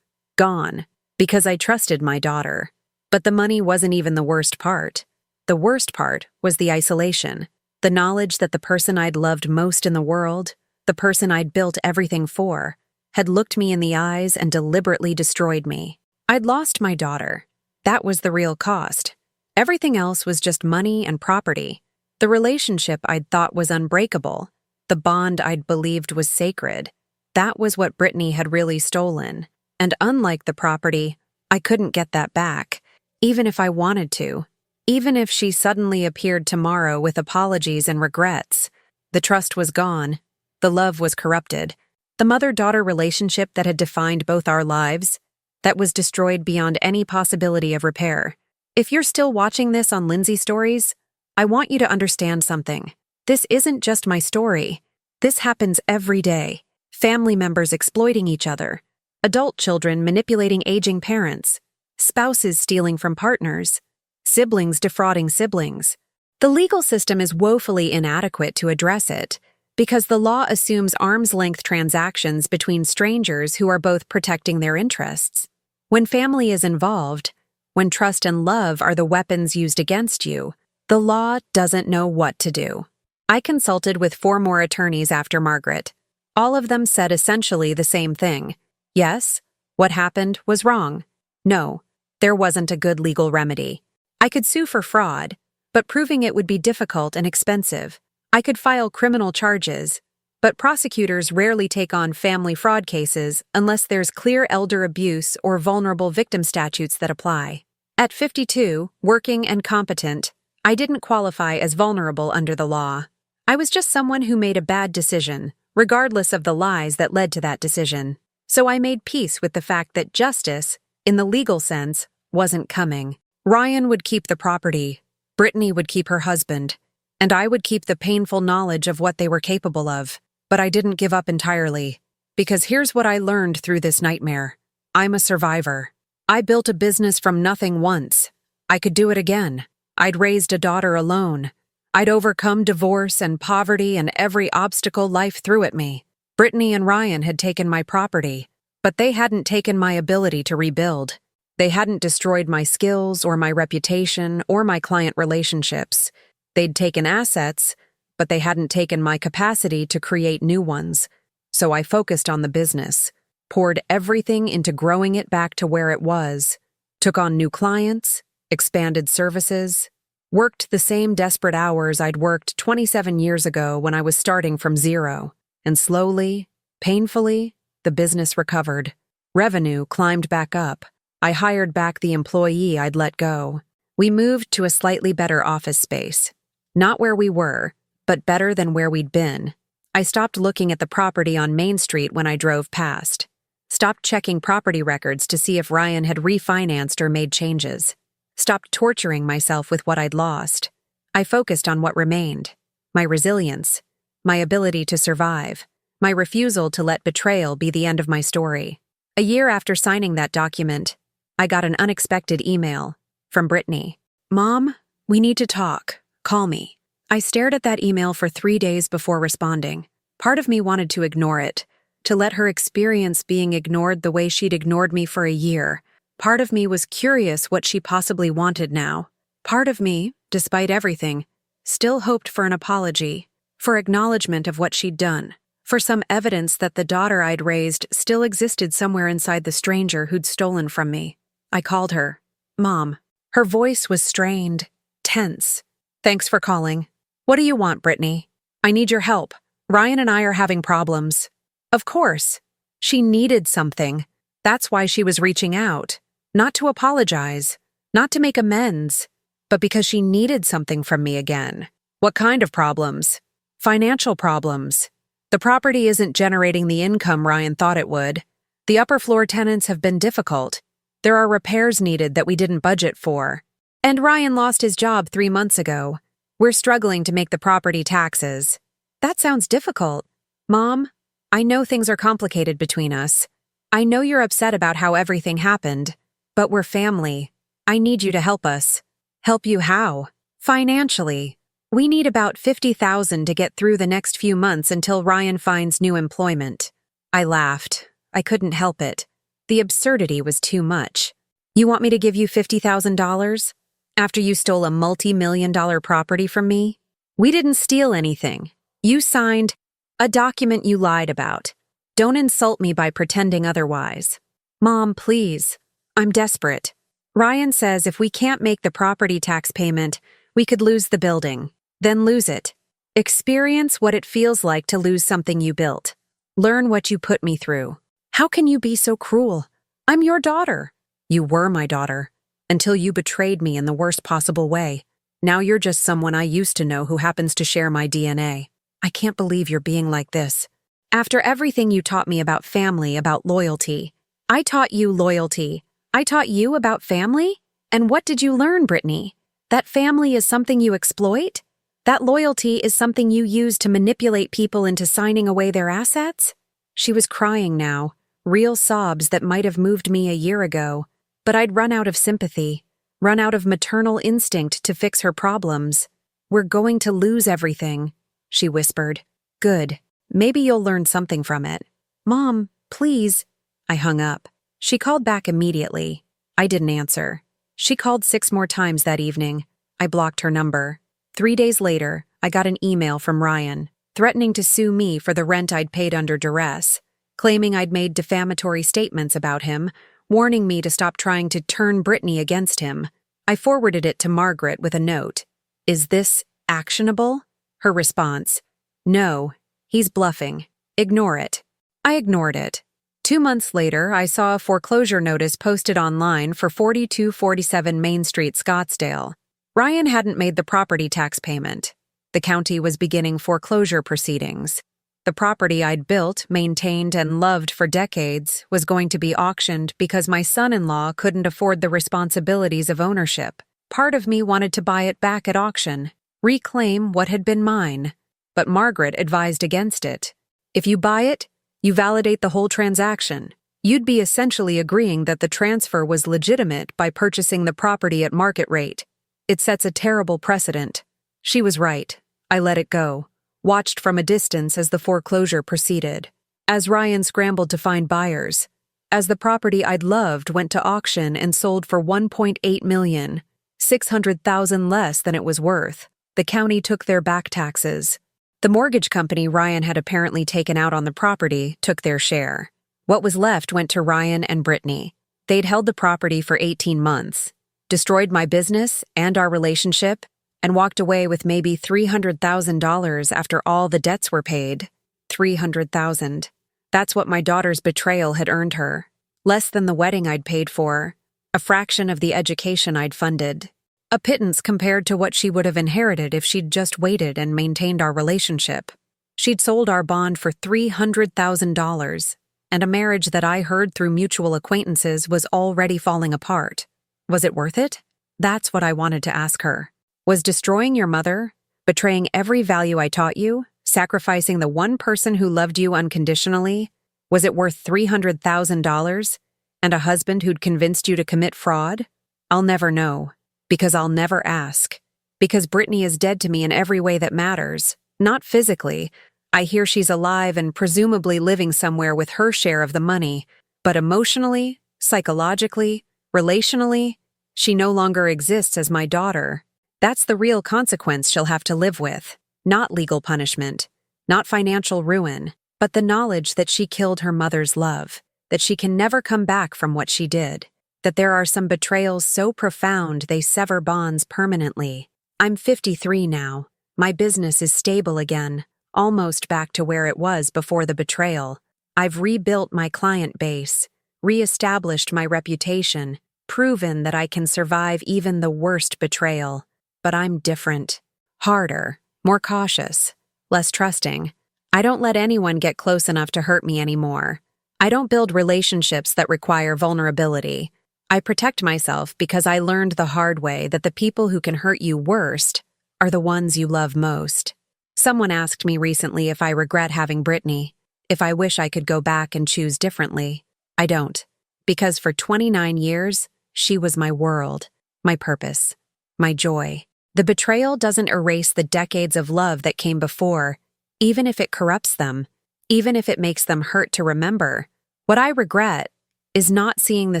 Gone. Because I trusted my daughter. But the money wasn't even the worst part. The worst part was the isolation. The knowledge that the person I'd loved most in the world, the person I'd built everything for, had looked me in the eyes and deliberately destroyed me. I'd lost my daughter. That was the real cost. Everything else was just money and property. The relationship I'd thought was unbreakable. The bond I'd believed was sacred. That was what Brittany had really stolen. And unlike the property, I couldn't get that back, even if I wanted to. Even if she suddenly appeared tomorrow with apologies and regrets. The trust was gone. The love was corrupted. The mother-daughter relationship that had defined both our lives, that was destroyed beyond any possibility of repair. If you're still watching this on Lindsay Stories, I want you to understand something. This isn't just my story. This happens every day. Family members exploiting each other. Adult children manipulating aging parents. Spouses stealing from partners. Siblings defrauding siblings. The legal system is woefully inadequate to address it. Because the law assumes arm's-length transactions between strangers who are both protecting their interests. When family is involved, when trust and love are the weapons used against you, the law doesn't know what to do. I consulted with 4 more attorneys after Margaret. All of them said essentially the same thing. Yes, what happened was wrong. No, there wasn't a good legal remedy. I could sue for fraud, but proving it would be difficult and expensive. I could file criminal charges, but prosecutors rarely take on family fraud cases unless there's clear elder abuse or vulnerable victim statutes that apply. At 52, working and competent, I didn't qualify as vulnerable under the law. I was just someone who made a bad decision, regardless of the lies that led to that decision. So I made peace with the fact that justice, in the legal sense, wasn't coming. Ryan would keep the property, Brittany would keep her husband, and I would keep the painful knowledge of what they were capable of. But I didn't give up entirely. Because here's what I learned through this nightmare. I'm a survivor. I built a business from nothing once. I could do it again. I'd raised a daughter alone. I'd overcome divorce and poverty and every obstacle life threw at me. Brittany and Ryan had taken my property, but they hadn't taken my ability to rebuild. They hadn't destroyed my skills or my reputation or my client relationships. They'd taken assets, but they hadn't taken my capacity to create new ones. So I focused on the business, poured everything into growing it back to where it was, took on new clients, expanded services, worked the same desperate hours I'd worked 27 years ago when I was starting from zero. And slowly, painfully, the business recovered. Revenue climbed back up. I hired back the employee I'd let go. We moved to a slightly better office space. Not where we were, but better than where we'd been. I stopped looking at the property on Main Street when I drove past. Stopped checking property records to see if Ryan had refinanced or made changes. Stopped torturing myself with what I'd lost. I focused on what remained. My resilience. My ability to survive. My refusal to let betrayal be the end of my story. A year after signing that document, I got an unexpected email from Brittany. "Mom, we need to talk. Call me." I stared at that email for 3 days before responding. Part of me wanted to ignore it, to let her experience being ignored the way she'd ignored me for a year. Part of me was curious what she possibly wanted now. Part of me, despite everything, still hoped for an apology, for acknowledgement of what she'd done, for some evidence that the daughter I'd raised still existed somewhere inside the stranger who'd stolen from me. I called her. "Mom." Her voice was strained, tense. "Thanks for calling. What do you want, Brittany? I need your help. Ryan and I are having problems." Of course. She needed something. That's why she was reaching out. Not to apologize, not to make amends, but because she needed something from me again. What kind of problems? Financial problems. The property isn't generating the income Ryan thought it would. The upper floor tenants have been difficult. There are repairs needed that we didn't budget for. And Ryan lost his job 3 months ago. We're struggling to make the property taxes. That sounds difficult. Mom, I know things are complicated between us. I know you're upset about how everything happened, but we're family. I need you to help us. Help you how? Financially. We need about $50,000 to get through the next few months until Ryan finds new employment. I laughed. I couldn't help it. The absurdity was too much. You want me to give you $50,000? After you stole a multi-million-dollar property from me? We didn't steal anything. You signed a document you lied about. Don't insult me by pretending otherwise. Mom, please. I'm desperate. Ryan says if we can't make the property tax payment, we could lose the building. Then lose it. Experience what it feels like to lose something you built. Learn what you put me through. How can you be so cruel? I'm your daughter. You were my daughter, until you betrayed me in the worst possible way. Now you're just someone I used to know who happens to share my DNA. I can't believe you're being like this. After everything you taught me about family, about loyalty, I taught you loyalty. I taught you about family? And what did you learn, Brittany? That family is something you exploit? That loyalty is something you use to manipulate people into signing away their assets? She was crying now, real sobs that might have moved me a year ago, but I'd run out of sympathy, run out of maternal instinct to fix her problems. "We're going to lose everything," she whispered. Good. Maybe you'll learn something from it. Mom, please. I hung up. She called back immediately. I didn't answer. She called 6 more times that evening. I blocked her number. 3 days later, I got an email from Ryan, threatening to sue me for the rent I'd paid under duress, claiming I'd made defamatory statements about him, warning me to stop trying to turn Brittany against him. I forwarded it to Margaret with a note. Is this actionable? Her response, no, he's bluffing. Ignore it. I ignored it. 2 months later, I saw a foreclosure notice posted online for 4247 Main Street, Scottsdale. Ryan hadn't made the property tax payment. The county was beginning foreclosure proceedings. The property I'd built, maintained, and loved for decades was going to be auctioned because my son-in-law couldn't afford the responsibilities of ownership. Part of me wanted to buy it back at auction, reclaim what had been mine. But Margaret advised against it. If you buy it, you validate the whole transaction. You'd be essentially agreeing that the transfer was legitimate by purchasing the property at market rate. It sets a terrible precedent. She was right. I let it go, watched from a distance as the foreclosure proceeded, as Ryan scrambled to find buyers, as the property I'd loved went to auction and sold for $1.8 million, $600,000 less than it was worth. The county took their back taxes. The mortgage company Ryan had apparently taken out on the property took their share. What was left went to Ryan and Brittany. They'd held the property for 18 months, destroyed my business and our relationship, and walked away with maybe $300,000 after all the debts were paid. $300,000. That's what my daughter's betrayal had earned her. Less than the wedding I'd paid for, a fraction of the education I'd funded. A pittance compared to what she would have inherited if she'd just waited and maintained our relationship. She'd sold our bond for $300,000, and a marriage that I heard through mutual acquaintances was already falling apart. Was it worth it? That's what I wanted to ask her. Was destroying your mother, betraying every value I taught you, sacrificing the one person who loved you unconditionally, was it worth $300,000 and a husband who'd convinced you to commit fraud? I'll never know. Because I'll never ask. Because Brittany is dead to me in every way that matters. Not physically. I hear she's alive and presumably living somewhere with her share of the money. But emotionally, psychologically, relationally, she no longer exists as my daughter. That's the real consequence she'll have to live with. Not legal punishment. Not financial ruin. But the knowledge that she killed her mother's love. That she can never come back from what she did. That there are some betrayals so profound they sever bonds permanently. I'm 53 now. My business is stable again, almost back to where it was before the betrayal. I've rebuilt my client base, re-established my reputation, proven that I can survive even the worst betrayal. But I'm different. Harder, more cautious, less trusting. I don't let anyone get close enough to hurt me anymore. I don't build relationships that require vulnerability. I protect myself because I learned the hard way that the people who can hurt you worst are the ones you love most. Someone asked me recently if I regret having Brittany, if I wish I could go back and choose differently. I don't. Because for 29 years, she was my world, my purpose, my joy. The betrayal doesn't erase the decades of love that came before, even if it corrupts them, even if it makes them hurt to remember. What I regret is not seeing the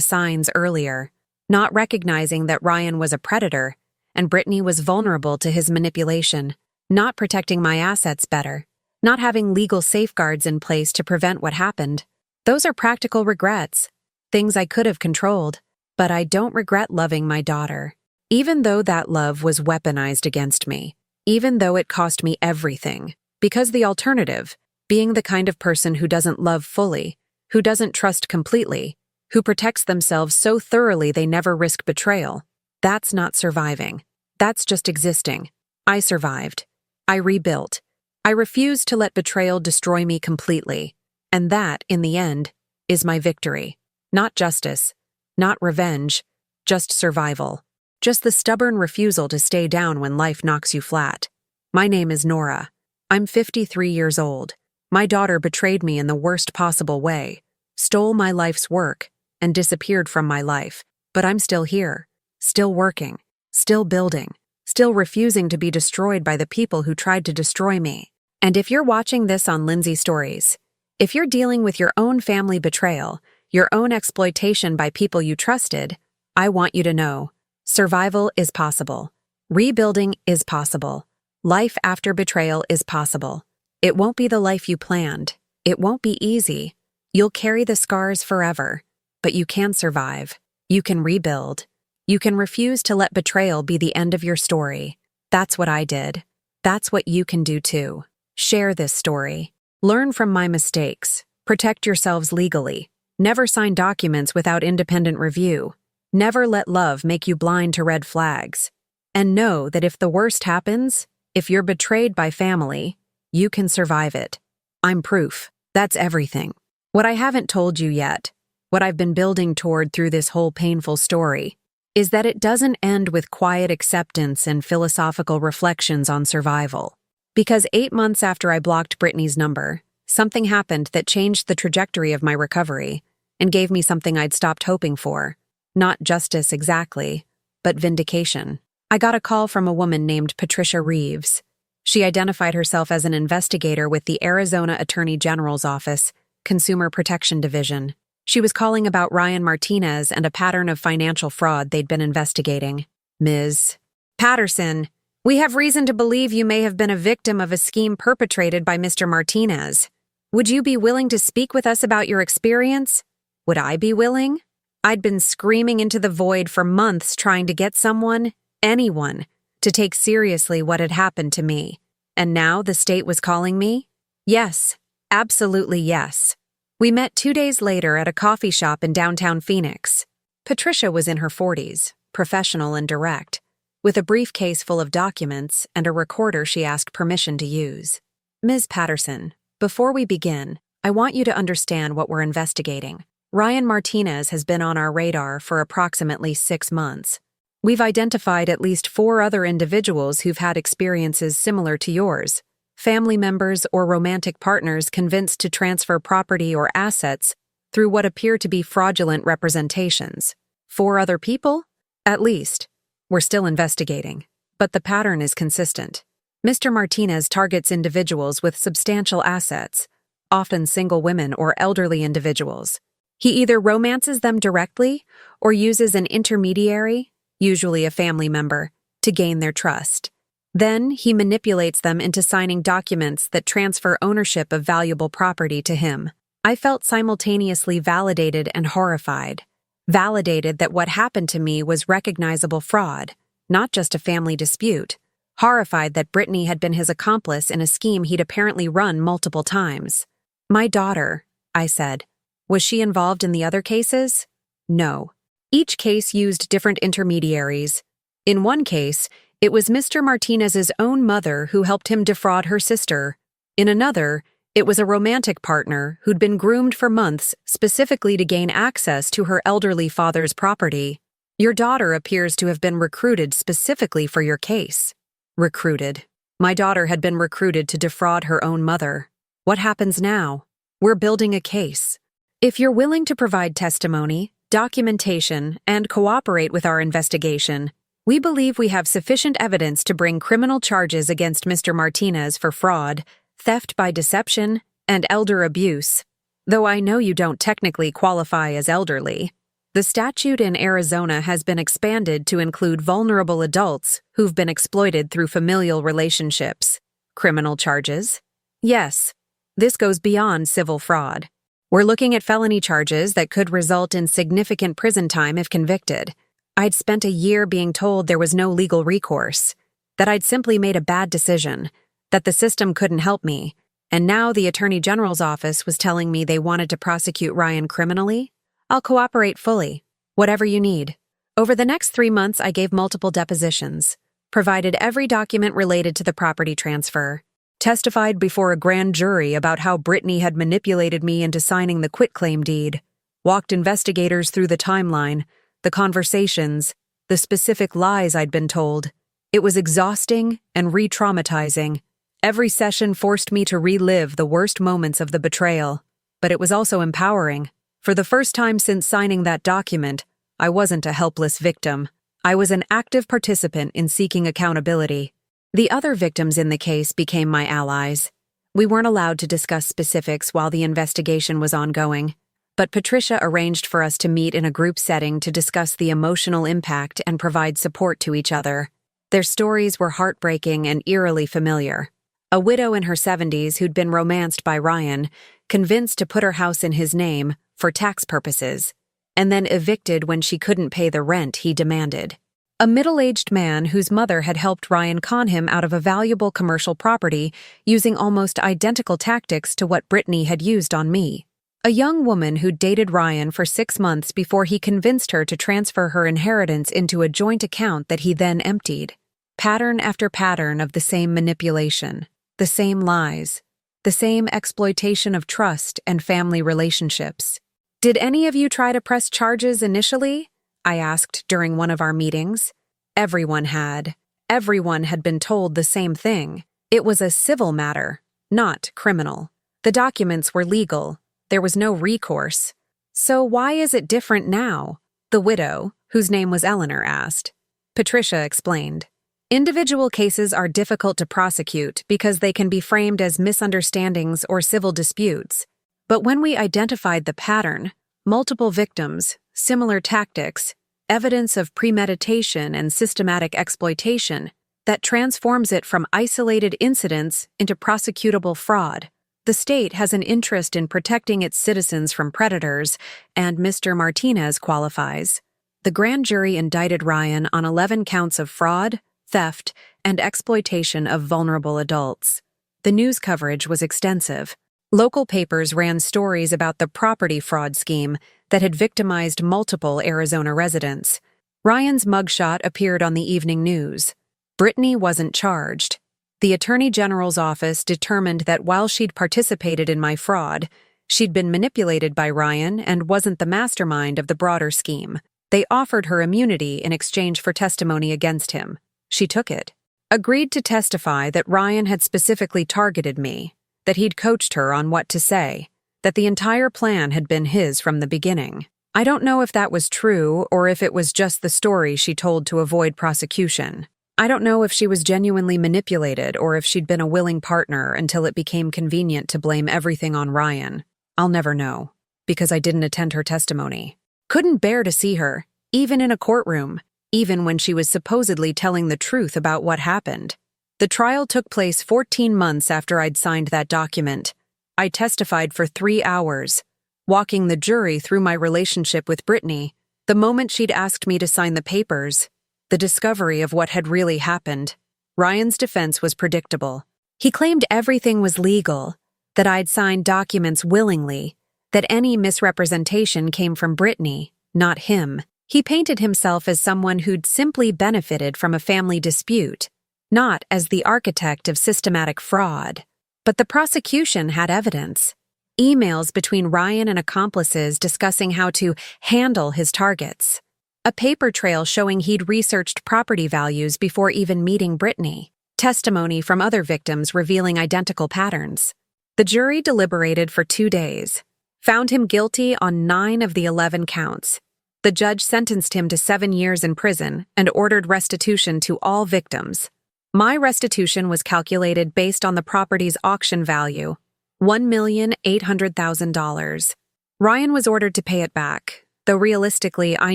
signs earlier, not recognizing that Ryan was a predator and Brittany was vulnerable to his manipulation, not protecting my assets better, not having legal safeguards in place to prevent what happened. Those are practical regrets, things I could have controlled, but I don't regret loving my daughter. Even though that love was weaponized against me, even though it cost me everything, because the alternative, being the kind of person who doesn't love fully, who doesn't trust completely, who protects themselves so thoroughly they never risk betrayal, that's not surviving. That's just existing. I survived. I rebuilt. I refused to let betrayal destroy me completely. And that, in the end, is my victory. Not justice, not revenge, just survival. Just the stubborn refusal to stay down when life knocks you flat. My name is Nora. I'm 53 years old. My daughter betrayed me in the worst possible way, stole my life's work, and disappeared from my life. But I'm still here, still working, still building, still refusing to be destroyed by the people who tried to destroy me. And if you're watching this on Lindsay Stories, if you're dealing with your own family betrayal, your own exploitation by people you trusted, I want you to know, survival is possible. Rebuilding is possible. Life after betrayal is possible. It won't be the life you planned. It won't be easy. You'll carry the scars forever, but you can survive. You can rebuild. You can refuse to let betrayal be the end of your story. That's what I did. That's what you can do too. Share this story. Learn from my mistakes. Protect yourselves legally. Never sign documents without independent review. Never let love make you blind to red flags. And know that if the worst happens, if you're betrayed by family, you can survive it. I'm proof. That's everything. What I haven't told you yet, what I've been building toward through this whole painful story, is that it doesn't end with quiet acceptance and philosophical reflections on survival. Because 8 months after I blocked Brittany's number, something happened that changed the trajectory of my recovery and gave me something I'd stopped hoping for. Not justice exactly, but vindication. I got a call from a woman named Patricia Reeves. She identified herself as an investigator with the Arizona Attorney General's Office, Consumer Protection Division. She was calling about Ryan Martinez and a pattern of financial fraud they'd been investigating. Ms. Patterson, we have reason to believe you may have been a victim of a scheme perpetrated by Mr. Martinez. Would you be willing to speak with us about your experience? Would I be willing? I'd been screaming into the void for months trying to get someone, anyone, to take seriously what had happened to me. And now the state was calling me? Yes, absolutely yes. We met 2 days later at a coffee shop in downtown Phoenix. Patricia was in her 40s, professional and direct, with a briefcase full of documents and a recorder she asked permission to use. Ms. Patterson, before we begin, I want you to understand what we're investigating. Ryan Martinez has been on our radar for approximately 6 months. We've identified at least 4 other individuals who've had experiences similar to yours, family members or romantic partners convinced to transfer property or assets through what appear to be fraudulent representations. 4 other people? At least. We're still investigating, but the pattern is consistent. Mr. Martinez targets individuals with substantial assets, often single women or elderly individuals. He either romances them directly or uses an intermediary, usually a family member, to gain their trust. Then he manipulates them into signing documents that transfer ownership of valuable property to him. I felt simultaneously validated and horrified. Validated that what happened to me was recognizable fraud, not just a family dispute. Horrified that Brittany had been his accomplice in a scheme he'd apparently run multiple times. My daughter, I said. Was she involved in the other cases? No. Each case used different intermediaries. In one case, it was Mr. Martinez's own mother who helped him defraud her sister. In another, it was a romantic partner who'd been groomed for months specifically to gain access to her elderly father's property. Your daughter appears to have been recruited specifically for your case. Recruited. My daughter had been recruited to defraud her own mother. What happens now? We're building a case. If you're willing to provide testimony, documentation, and cooperate with our investigation, we believe we have sufficient evidence to bring criminal charges against Mr. Martinez for fraud, theft by deception, and elder abuse. Though I know you don't technically qualify as elderly, the statute in Arizona has been expanded to include vulnerable adults who've been exploited through familial relationships. Criminal charges? Yes. This goes beyond civil fraud. We're looking at felony charges that could result in significant prison time if convicted. I'd spent a year being told there was no legal recourse, that I'd simply made a bad decision, that the system couldn't help me, and now the Attorney General's office was telling me they wanted to prosecute Ryan criminally. I'll cooperate fully, whatever you need. Over the next 3 months, I gave multiple depositions, provided every document related to the property transfer, testified before a grand jury about how Brittany had manipulated me into signing the quitclaim deed, walked investigators through the timeline, the conversations, the specific lies I'd been told. It was exhausting and re-traumatizing. Every session forced me to relive the worst moments of the betrayal, but it was also empowering. For the first time since signing that document, I wasn't a helpless victim. I was an active participant in seeking accountability. The other victims in the case became my allies. We weren't allowed to discuss specifics while the investigation was ongoing, but Patricia arranged for us to meet in a group setting to discuss the emotional impact and provide support to each other. Their stories were heartbreaking and eerily familiar. A widow in her 70s who'd been romanced by Ryan, convinced to put her house in his name for tax purposes, and then evicted when she couldn't pay the rent he demanded. A middle-aged man whose mother had helped Ryan con him out of a valuable commercial property using almost identical tactics to what Brittany had used on me. A young woman who'd dated Ryan for 6 months before he convinced her to transfer her inheritance into a joint account that he then emptied. Pattern after pattern of the same manipulation, the same lies, the same exploitation of trust and family relationships. "Did any of you try to press charges initially?" I asked during one of our meetings. Everyone had. Everyone had been told the same thing. It was a civil matter, not criminal. The documents were legal. There was no recourse. "So why is it different now?" the widow, whose name was Eleanor, asked. Patricia explained. "Individual cases are difficult to prosecute because they can be framed as misunderstandings or civil disputes. But when we identified the pattern, multiple victims, similar tactics, evidence of premeditation and systematic exploitation, that transforms it from isolated incidents into prosecutable fraud. The state has an interest in protecting its citizens from predators, and Mr. Martinez qualifies." The grand jury indicted Ryan on 11 counts of fraud, theft, and exploitation of vulnerable adults. The news coverage was extensive. Local papers ran stories about the property fraud scheme that had victimized multiple Arizona residents. Ryan's mugshot appeared on the evening news. Brittany wasn't charged. The Attorney General's office determined that while she'd participated in my fraud, she'd been manipulated by Ryan and wasn't the mastermind of the broader scheme. They offered her immunity in exchange for testimony against him. She took it. Agreed to testify that Ryan had specifically targeted me, that he'd coached her on what to say, that the entire plan had been his from the beginning. I don't know if that was true or if it was just the story she told to avoid prosecution. I don't know if she was genuinely manipulated or if she'd been a willing partner until it became convenient to blame everything on Ryan. I'll never know, because I didn't attend her testimony. Couldn't bear to see her, even in a courtroom, even when she was supposedly telling the truth about what happened. The trial took place 14 months after I'd signed that document. I testified for 3 hours, walking the jury through my relationship with Brittany, the moment she'd asked me to sign the papers, the discovery of what had really happened. Ryan's defense was predictable. He claimed everything was legal, that I'd signed documents willingly, that any misrepresentation came from Brittany, not him. He painted himself as someone who'd simply benefited from a family dispute, not as the architect of systematic fraud. But the prosecution had evidence. Emails between Ryan and accomplices discussing how to handle his targets. A paper trail showing he'd researched property values before even meeting Brittany. Testimony from other victims revealing identical patterns. The jury deliberated for 2 days, found him guilty on 9 of the 11 counts. The judge sentenced him to 7 years in prison and ordered restitution to all victims. My restitution was calculated based on the property's auction value, $1,800,000. Ryan was ordered to pay it back, though realistically I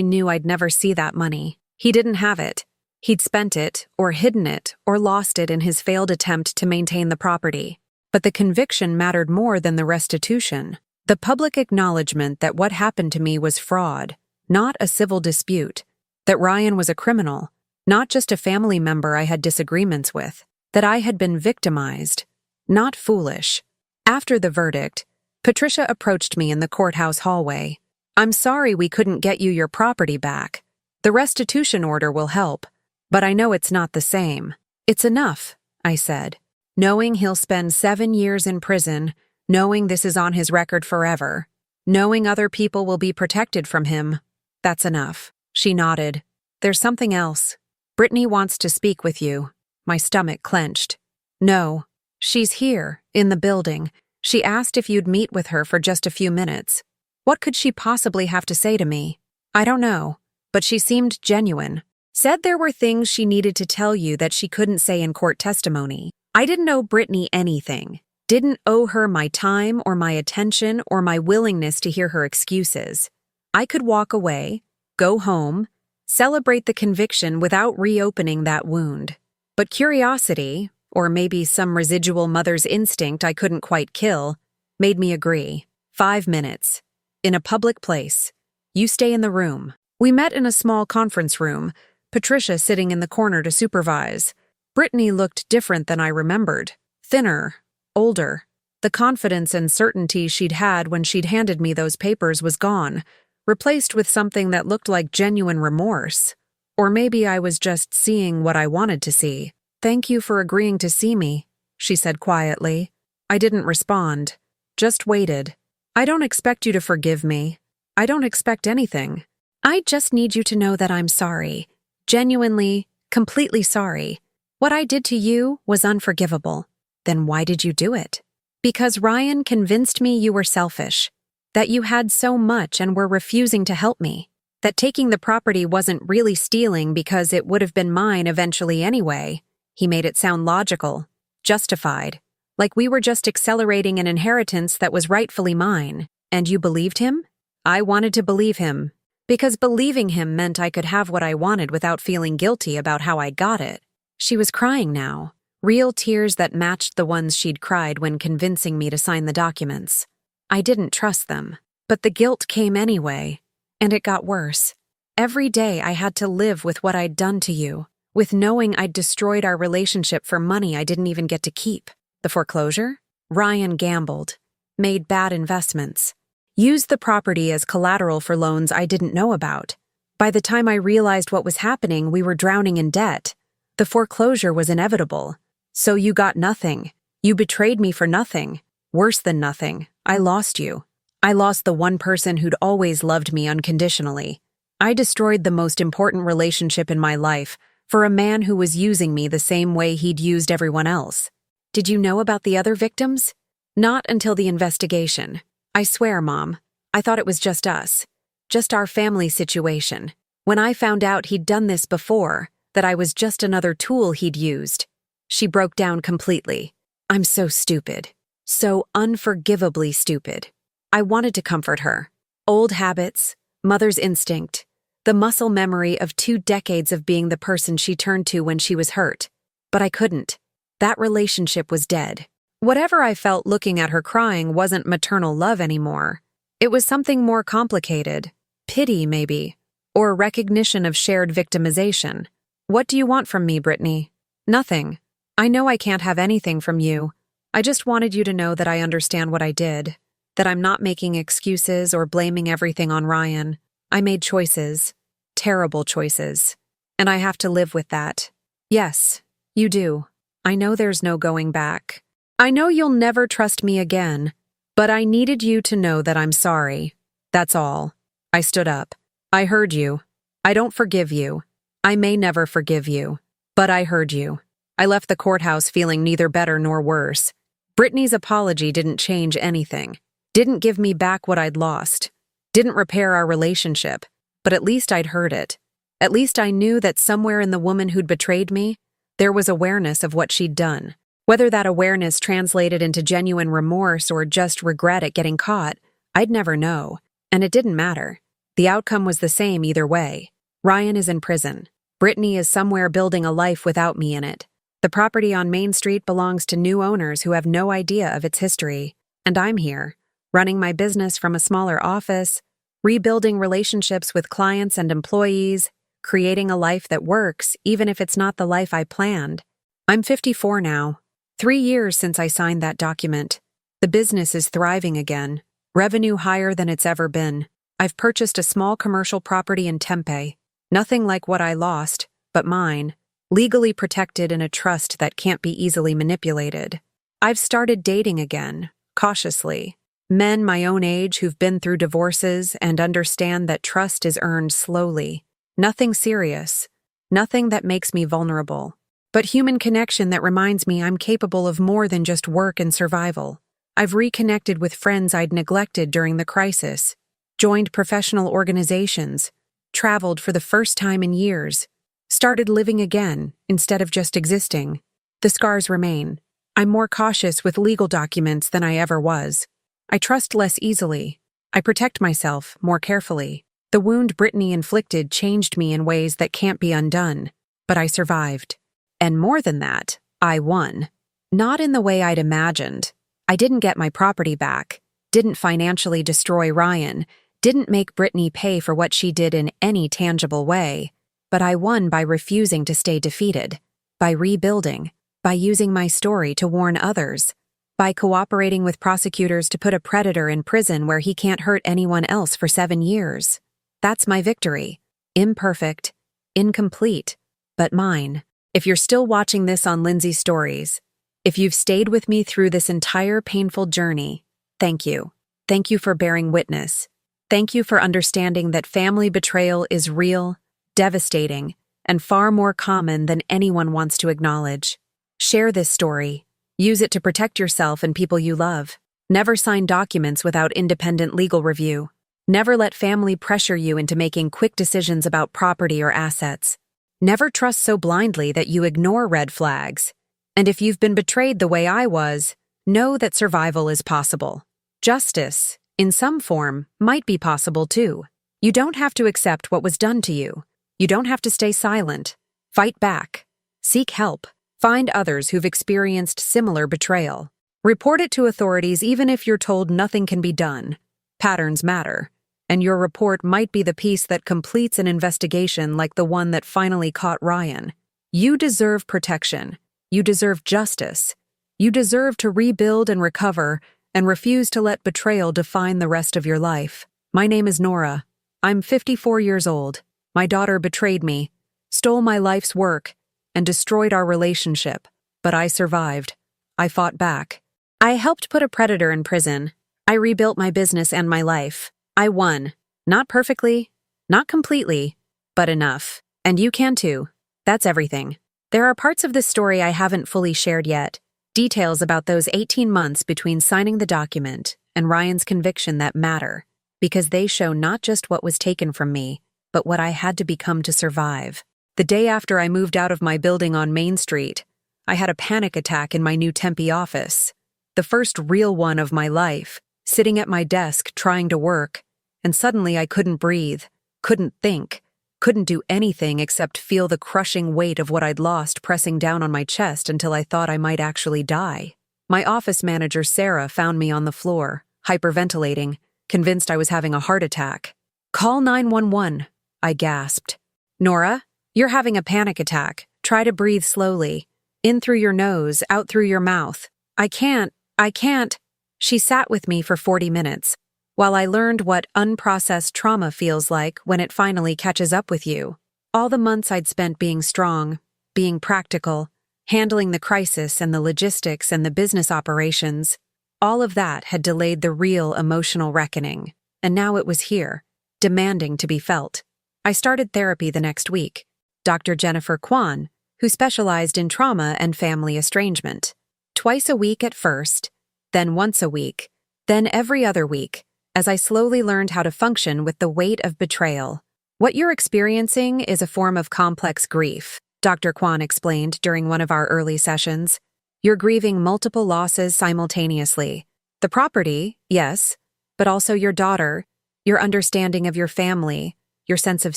knew I'd never see that money. He didn't have it. He'd spent it, or hidden it, or lost it in his failed attempt to maintain the property. But the conviction mattered more than the restitution. The public acknowledgement that what happened to me was fraud, not a civil dispute, that Ryan was a criminal, not just a family member I had disagreements with, that I had been victimized, not foolish. After the verdict, Patricia approached me in the courthouse hallway. "I'm sorry we couldn't get you your property back. The restitution order will help, but I know it's not the same." "It's enough," I said. "Knowing he'll spend 7 years in prison, knowing this is on his record forever, knowing other people will be protected from him, that's enough." She nodded. "There's something else. Brittany wants to speak with you." My stomach clenched. "No. She's here, in the building. She asked if you'd meet with her for just a few minutes." What could she possibly have to say to me? I don't know, but she seemed genuine. Said there were things she needed to tell you that she couldn't say in court testimony. I didn't owe Brittany anything. Didn't owe her my time or my attention or my willingness to hear her excuses. I could walk away, go home, celebrate the conviction without reopening that wound. But curiosity, or maybe some residual mother's instinct I couldn't quite kill, made me agree. 5 minutes. In a public place. You stay in the room. We met in a small conference room, Patricia sitting in the corner to supervise. Brittany looked different than I remembered. Thinner, older. The confidence and certainty she'd had when she'd handed me those papers was gone, replaced with something that looked like genuine remorse. Or maybe I was just seeing what I wanted to see. "Thank you for agreeing to see me," she said quietly. I didn't respond, just waited. "I don't expect you to forgive me. I don't expect anything. I just need you to know that I'm sorry. Genuinely, completely sorry. What I did to you was unforgivable." "Then why did you do it?" "Because Ryan convinced me you were selfish, that you had so much and were refusing to help me, that taking the property wasn't really stealing because it would have been mine eventually anyway." He made it sound logical, justified, like we were just accelerating an inheritance that was rightfully mine. "And you believed him?" "I wanted to believe him, because believing him meant I could have what I wanted without feeling guilty about how I got it." She was crying now, real tears that matched the ones she'd cried when convincing me to sign the documents. I didn't trust them, but the guilt came anyway, and it got worse. Every day I had to live with what I'd done to you, with knowing I'd destroyed our relationship for money I didn't even get to keep. The foreclosure? Ryan gambled, made bad investments, used the property as collateral for loans I didn't know about. By the time I realized what was happening, we were drowning in debt. The foreclosure was inevitable. "So you got nothing. You betrayed me for nothing. Worse than nothing. I lost you. I lost the one person who'd always loved me unconditionally. I destroyed the most important relationship in my life for a man who was using me the same way he'd used everyone else." "Did you know about the other victims?" "Not until the investigation. I swear, Mom, I thought it was just us. Just our family situation. When I found out he'd done this before, that I was just another tool he'd used." She broke down completely. "I'm so stupid. So unforgivably stupid." I wanted to comfort her. Old habits, mother's instinct, the muscle memory of 2 decades of being the person she turned to when she was hurt. But I couldn't. That relationship was dead. Whatever I felt looking at her crying wasn't maternal love anymore. It was something more complicated. Pity, maybe. Or recognition of shared victimization. "What do you want from me, Brittany?" "Nothing. I know I can't have anything from you. I just wanted you to know that I understand what I did, that I'm not making excuses or blaming everything on Ryan. I made choices, terrible choices, and I have to live with that." "Yes, you do. I know there's no going back. I know you'll never trust me again, but I needed you to know that I'm sorry. That's all." I stood up. "I heard you. I don't forgive you. I may never forgive you. But I heard you." I left the courthouse feeling neither better nor worse. Brittany's apology didn't change anything. Didn't give me back what I'd lost. Didn't repair our relationship. But at least I'd heard it. At least I knew that somewhere in the woman who'd betrayed me, there was awareness of what she'd done. Whether that awareness translated into genuine remorse or just regret at getting caught, I'd never know. And it didn't matter. The outcome was the same either way. Ryan is in prison. Brittany is somewhere building a life without me in it. The property on Main Street belongs to new owners who have no idea of its history. And I'm here, running my business from a smaller office, rebuilding relationships with clients and employees, creating a life that works even if it's not the life I planned. I'm 54 now. 3 years since I signed that document. The business is thriving again, revenue higher than it's ever been. I've purchased a small commercial property in Tempe, nothing like what I lost, but mine, legally protected in a trust that can't be easily manipulated. I've started dating again, cautiously. Men my own age who've been through divorces and understand that trust is earned slowly. Nothing serious, nothing that makes me vulnerable. But human connection that reminds me I'm capable of more than just work and survival. I've reconnected with friends I'd neglected during the crisis, joined professional organizations, traveled for the first time in years, started living again instead of just existing. The scars remain. I'm more cautious with legal documents than I ever was. I trust less easily. I protect myself more carefully. The wound Brittany inflicted changed me in ways that can't be undone, but I survived. And more than that, I won. Not in the way I'd imagined. I didn't get my property back, didn't financially destroy Ryan, didn't make Brittany pay for what she did in any tangible way, but I won by refusing to stay defeated, by rebuilding, by using my story to warn others, by cooperating with prosecutors to put a predator in prison where he can't hurt anyone else for 7 years. That's my victory. Imperfect, incomplete, but mine. If you're still watching this on Lindsay Stories, if you've stayed with me through this entire painful journey, thank you. Thank you for bearing witness. Thank you for understanding that family betrayal is real, devastating, and far more common than anyone wants to acknowledge. Share this story. Use it to protect yourself and people you love. Never sign documents without independent legal review. Never let family pressure you into making quick decisions about property or assets. Never trust so blindly that you ignore red flags. And if you've been betrayed the way I was, know that survival is possible. Justice, in some form, might be possible too. You don't have to accept what was done to you. You don't have to stay silent. Fight back. Seek help. Find others who've experienced similar betrayal. Report it to authorities even if you're told nothing can be done. Patterns matter, and your report might be the piece that completes an investigation like the one that finally caught Ryan. You deserve protection. You deserve justice. You deserve to rebuild and recover and refuse to let betrayal define the rest of your life. My name is Nora. I'm 54 years old. My daughter betrayed me, stole my life's work, and destroyed our relationship, but I survived. I fought back. I helped put a predator in prison. I rebuilt my business and my life. I won. Not perfectly, not completely, but enough. And you can too. That's everything. There are parts of this story I haven't fully shared yet. Details about those 18 months between signing the document and Ryan's conviction that matter, because they show not just what was taken from me, but what I had to become to survive. The day after I moved out of my building on Main Street, I had a panic attack in my new Tempe office. The first real one of my life, sitting at my desk trying to work, and suddenly I couldn't breathe, couldn't think, couldn't do anything except feel the crushing weight of what I'd lost pressing down on my chest until I thought I might actually die. My office manager, Sarah, found me on the floor, hyperventilating, convinced I was having a heart attack. "Call 911, I gasped. "Nora, you're having a panic attack. Try to breathe slowly. In through your nose, out through your mouth." I can't. She sat with me for 40 minutes, while I learned what unprocessed trauma feels like when it finally catches up with you. All the months I'd spent being strong, being practical, handling the crisis and the logistics and the business operations, all of that had delayed the real emotional reckoning, and now it was here, demanding to be felt. I started therapy the next week. Dr. Jennifer Kwan, who specialized in trauma and family estrangement. Twice a week at first, then once a week, then every other week, as I slowly learned how to function with the weight of betrayal. What you're experiencing is a form of complex grief, Dr. Kwan explained during one of our early sessions. You're grieving multiple losses simultaneously. The property, yes, but also your daughter, your understanding of your family, your sense of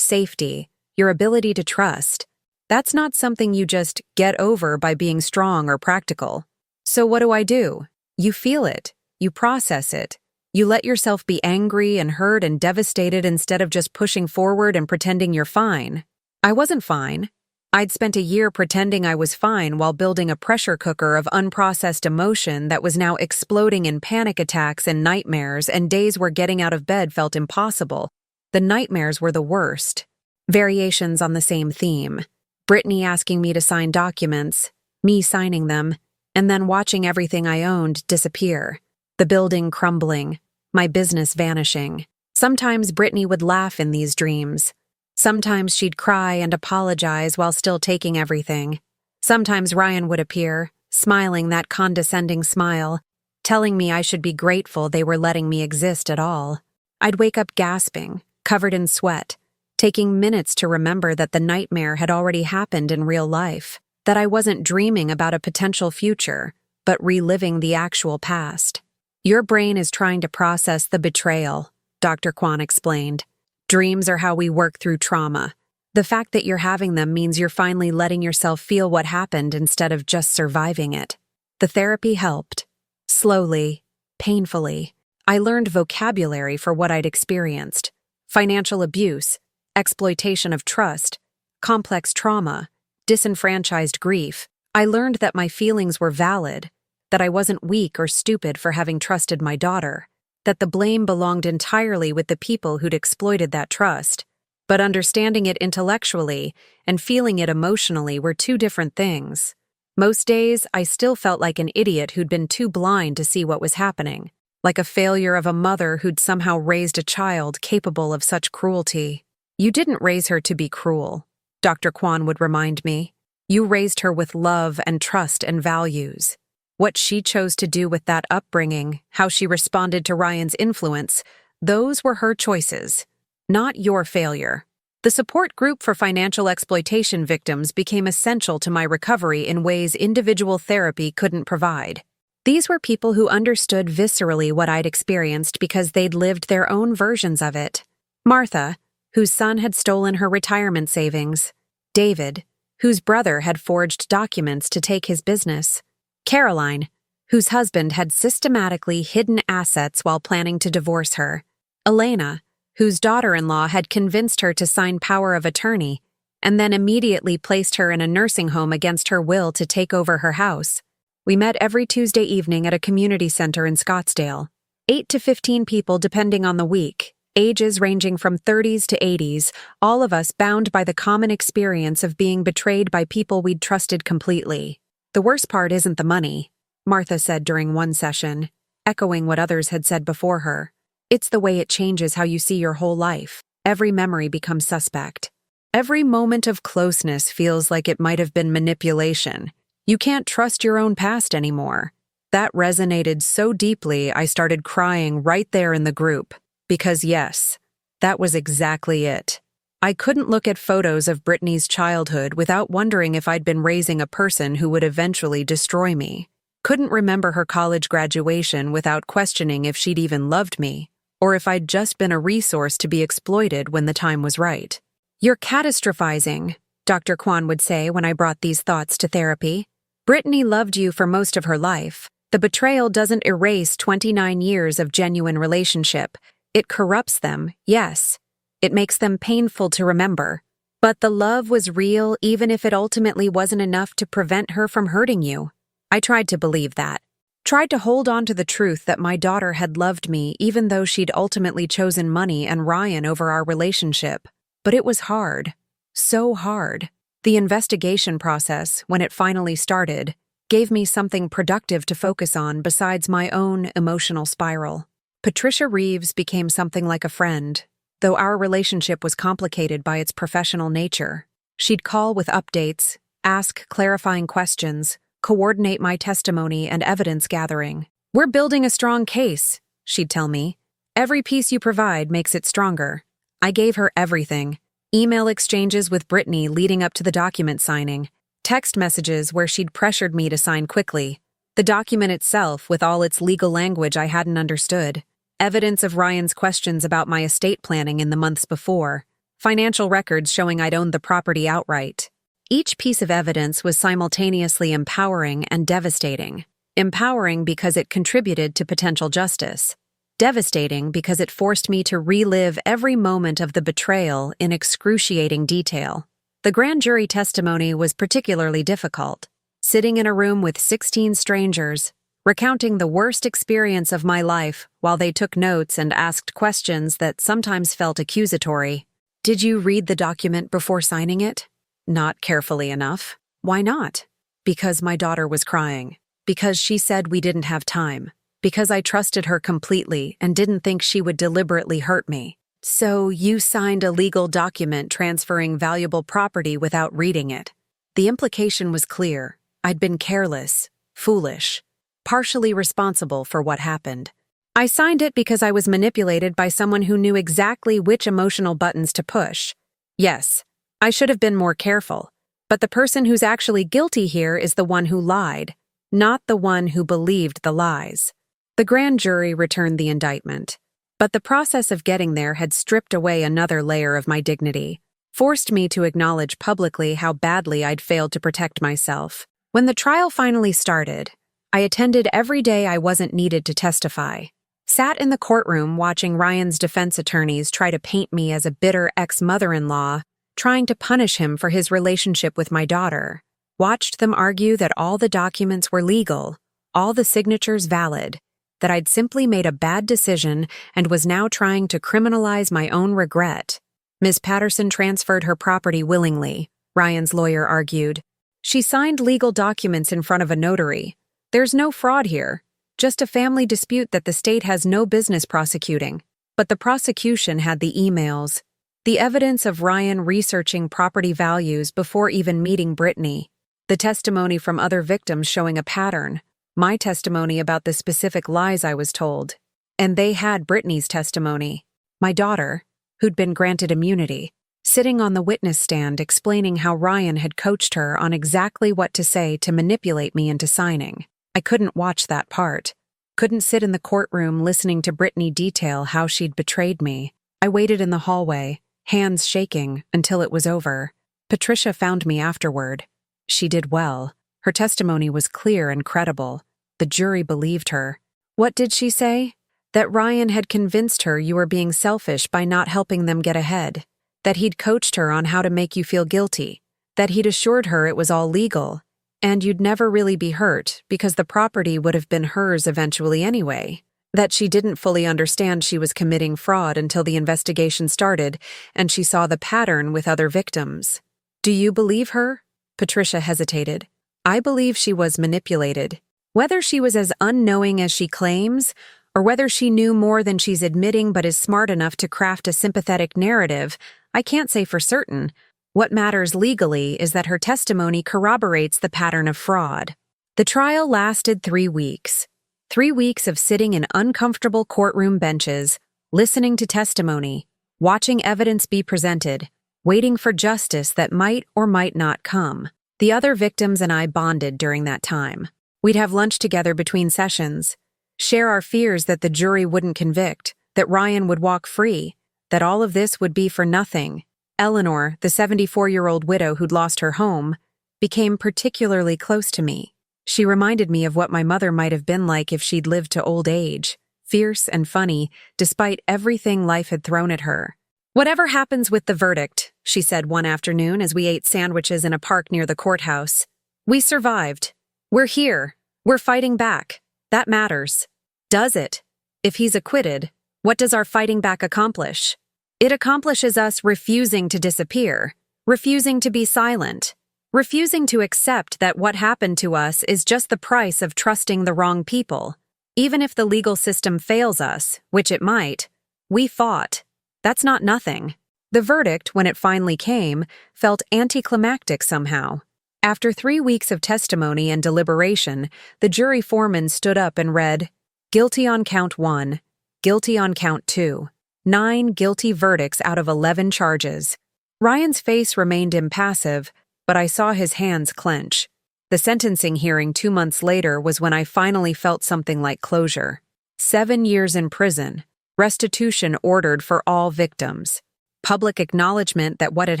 safety, your ability to trust. That's not something you just get over by being strong or practical. So what do? You feel it. You process it. You let yourself be angry and hurt and devastated instead of just pushing forward and pretending you're fine. I wasn't fine. I'd spent a year pretending I was fine while building a pressure cooker of unprocessed emotion that was now exploding in panic attacks and nightmares and days where getting out of bed felt impossible. The nightmares were the worst. Variations on the same theme. Brittany asking me to sign documents, me signing them, and then watching everything I owned disappear. The building crumbling, my business vanishing. Sometimes Brittany would laugh in these dreams. Sometimes she'd cry and apologize while still taking everything. Sometimes Ryan would appear, smiling that condescending smile, telling me I should be grateful they were letting me exist at all. I'd wake up gasping, covered in sweat, taking minutes to remember that the nightmare had already happened in real life, that I wasn't dreaming about a potential future, but reliving the actual past. Your brain is trying to process the betrayal, Dr. Kwan explained. Dreams are how we work through trauma. The fact that you're having them means you're finally letting yourself feel what happened instead of just surviving it. The therapy helped. Slowly, painfully, I learned vocabulary for what I'd experienced. Financial abuse, exploitation of trust, complex trauma, disenfranchised grief. I learned that my feelings were valid, that I wasn't weak or stupid for having trusted my daughter, that the blame belonged entirely with the people who'd exploited that trust. But understanding it intellectually and feeling it emotionally were two different things. Most days, I still felt like an idiot who'd been too blind to see what was happening, like a failure of a mother who'd somehow raised a child capable of such cruelty. You didn't raise her to be cruel, Dr. Kwan would remind me. You raised her with love and trust and values. What she chose to do with that upbringing, how she responded to Ryan's influence, those were her choices, not your failure. The support group for financial exploitation victims became essential to my recovery in ways individual therapy couldn't provide. These were people who understood viscerally what I'd experienced because they'd lived their own versions of it. Martha, whose son had stolen her retirement savings. David, whose brother had forged documents to take his business. Caroline, whose husband had systematically hidden assets while planning to divorce her. Elena, whose daughter-in-law had convinced her to sign power of attorney and then immediately placed her in a nursing home against her will to take over her house. We met every Tuesday evening at a community center in Scottsdale. 8 to 15 people depending on the week, ages ranging from 30s to 80s, all of us bound by the common experience of being betrayed by people we'd trusted completely. The worst part isn't the money, Martha said during one session, echoing what others had said before her. It's the way it changes how you see your whole life. Every memory becomes suspect. Every moment of closeness feels like it might have been manipulation. You can't trust your own past anymore. That resonated so deeply I started crying right there in the group. Because yes, that was exactly it. I couldn't look at photos of Brittany's childhood without wondering if I'd been raising a person who would eventually destroy me. Couldn't remember her college graduation without questioning if she'd even loved me, or if I'd just been a resource to be exploited when the time was right. You're catastrophizing, Dr. Kwan would say when I brought these thoughts to therapy. Brittany loved you for most of her life. The betrayal doesn't erase 29 years of genuine relationship. It corrupts them, yes. It makes them painful to remember. But the love was real even if it ultimately wasn't enough to prevent her from hurting you. I tried to believe that. Tried to hold on to the truth that my daughter had loved me even though she'd ultimately chosen money and Ryan over our relationship. But it was hard. So hard. The investigation process, when it finally started, gave me something productive to focus on besides my own emotional spiral. Patricia Reeves became something like a friend, though our relationship was complicated by its professional nature. She'd call with updates, ask clarifying questions, coordinate my testimony and evidence gathering. We're building a strong case, she'd tell me. Every piece you provide makes it stronger. I gave her everything. Email exchanges with Brittany leading up to the document signing. Text messages where she'd pressured me to sign quickly. The document itself with all its legal language I hadn't understood. Evidence of Ryan's questions about my estate planning in the months before. Financial records showing I'd owned the property outright. Each piece of evidence was simultaneously empowering and devastating. Empowering because it contributed to potential justice. Devastating because it forced me to relive every moment of the betrayal in excruciating detail. The grand jury testimony was particularly difficult. Sitting in a room with 16 strangers, recounting the worst experience of my life while they took notes and asked questions that sometimes felt accusatory. Did you read the document before signing it? Not carefully enough. Why not? Because my daughter was crying. Because she said we didn't have time. Because I trusted her completely and didn't think she would deliberately hurt me. So you signed a legal document transferring valuable property without reading it. The implication was clear. I'd been careless, foolish, partially responsible for what happened. I signed it because I was manipulated by someone who knew exactly which emotional buttons to push. Yes, I should have been more careful, but the person who's actually guilty here is the one who lied. not the one who believed the lies. The grand jury returned the indictment. But the process of getting there had stripped away another layer of my dignity, forced me to acknowledge publicly how badly I'd failed to protect myself. When the trial finally started, I attended every day I wasn't needed to testify. Sat in the courtroom watching Ryan's defense attorneys try to paint me as a bitter ex-mother-in-law, trying to punish him for his relationship with my daughter. Watched them argue that all the documents were legal, all the signatures valid, that I'd simply made a bad decision and was now trying to criminalize my own regret. Ms. Patterson transferred her property willingly, Ryan's lawyer argued. She signed legal documents in front of a notary. There's no fraud here, just a family dispute that the state has no business prosecuting. But the prosecution had the emails, the evidence of Ryan researching property values before even meeting Brittany, the testimony from other victims showing a pattern, my testimony about the specific lies I was told. And they had Brittany's testimony, my daughter, who'd been granted immunity, sitting on the witness stand explaining how Ryan had coached her on exactly what to say to manipulate me into signing. I couldn't watch that part. Couldn't sit in the courtroom listening to Brittany detail how she'd betrayed me. I waited in the hallway, hands shaking, until it was over. Patricia found me afterward. She did well. Her testimony was clear and credible. The jury believed her. What did she say? That Ryan had convinced her you were being selfish by not helping them get ahead. That he'd coached her on how to make you feel guilty. That he'd assured her it was all legal. And you'd never really be hurt because the property would have been hers eventually anyway. That she didn't fully understand she was committing fraud until the investigation started and she saw the pattern with other victims. Do you believe her? Patricia hesitated. I believe she was manipulated. Whether she was as unknowing as she claims, or whether she knew more than she's admitting but is smart enough to craft a sympathetic narrative, I can't say for certain. What matters legally is that her testimony corroborates the pattern of fraud. The trial lasted 3 weeks. 3 weeks of sitting in uncomfortable courtroom benches, listening to testimony, watching evidence be presented, waiting for justice that might or might not come. The other victims and I bonded during that time. We'd have lunch together between sessions, share our fears that the jury wouldn't convict, that Ryan would walk free, that all of this would be for nothing. Eleanor, the 74-year-old widow who'd lost her home, became particularly close to me. She reminded me of what my mother might have been like if she'd lived to old age, fierce and funny, despite everything life had thrown at her. Whatever happens with the verdict, she said one afternoon as we ate sandwiches in a park near the courthouse. We survived. We're here. We're fighting back. That matters. Does it? If he's acquitted, what does our fighting back accomplish? It accomplishes us refusing to disappear, refusing to be silent, refusing to accept that what happened to us is just the price of trusting the wrong people. Even if the legal system fails us, which it might, we fought. That's not nothing. The verdict, when it finally came, felt anticlimactic somehow. After 3 weeks of testimony and deliberation, the jury foreman stood up and read, "Guilty on count 1, guilty on count 2. 9 guilty verdicts out of 11 charges." Ryan's face remained impassive, but I saw his hands clench. The sentencing hearing 2 months later was when I finally felt something like closure. 7 years in prison, restitution ordered for all victims, public acknowledgement that what had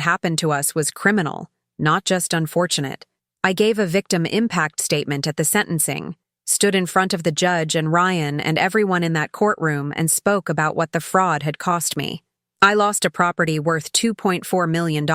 happened to us was criminal, not just unfortunate. I gave a victim impact statement at the sentencing, stood in front of the judge and Ryan and everyone in that courtroom and spoke about what the fraud had cost me. I lost a property worth $2.4 million.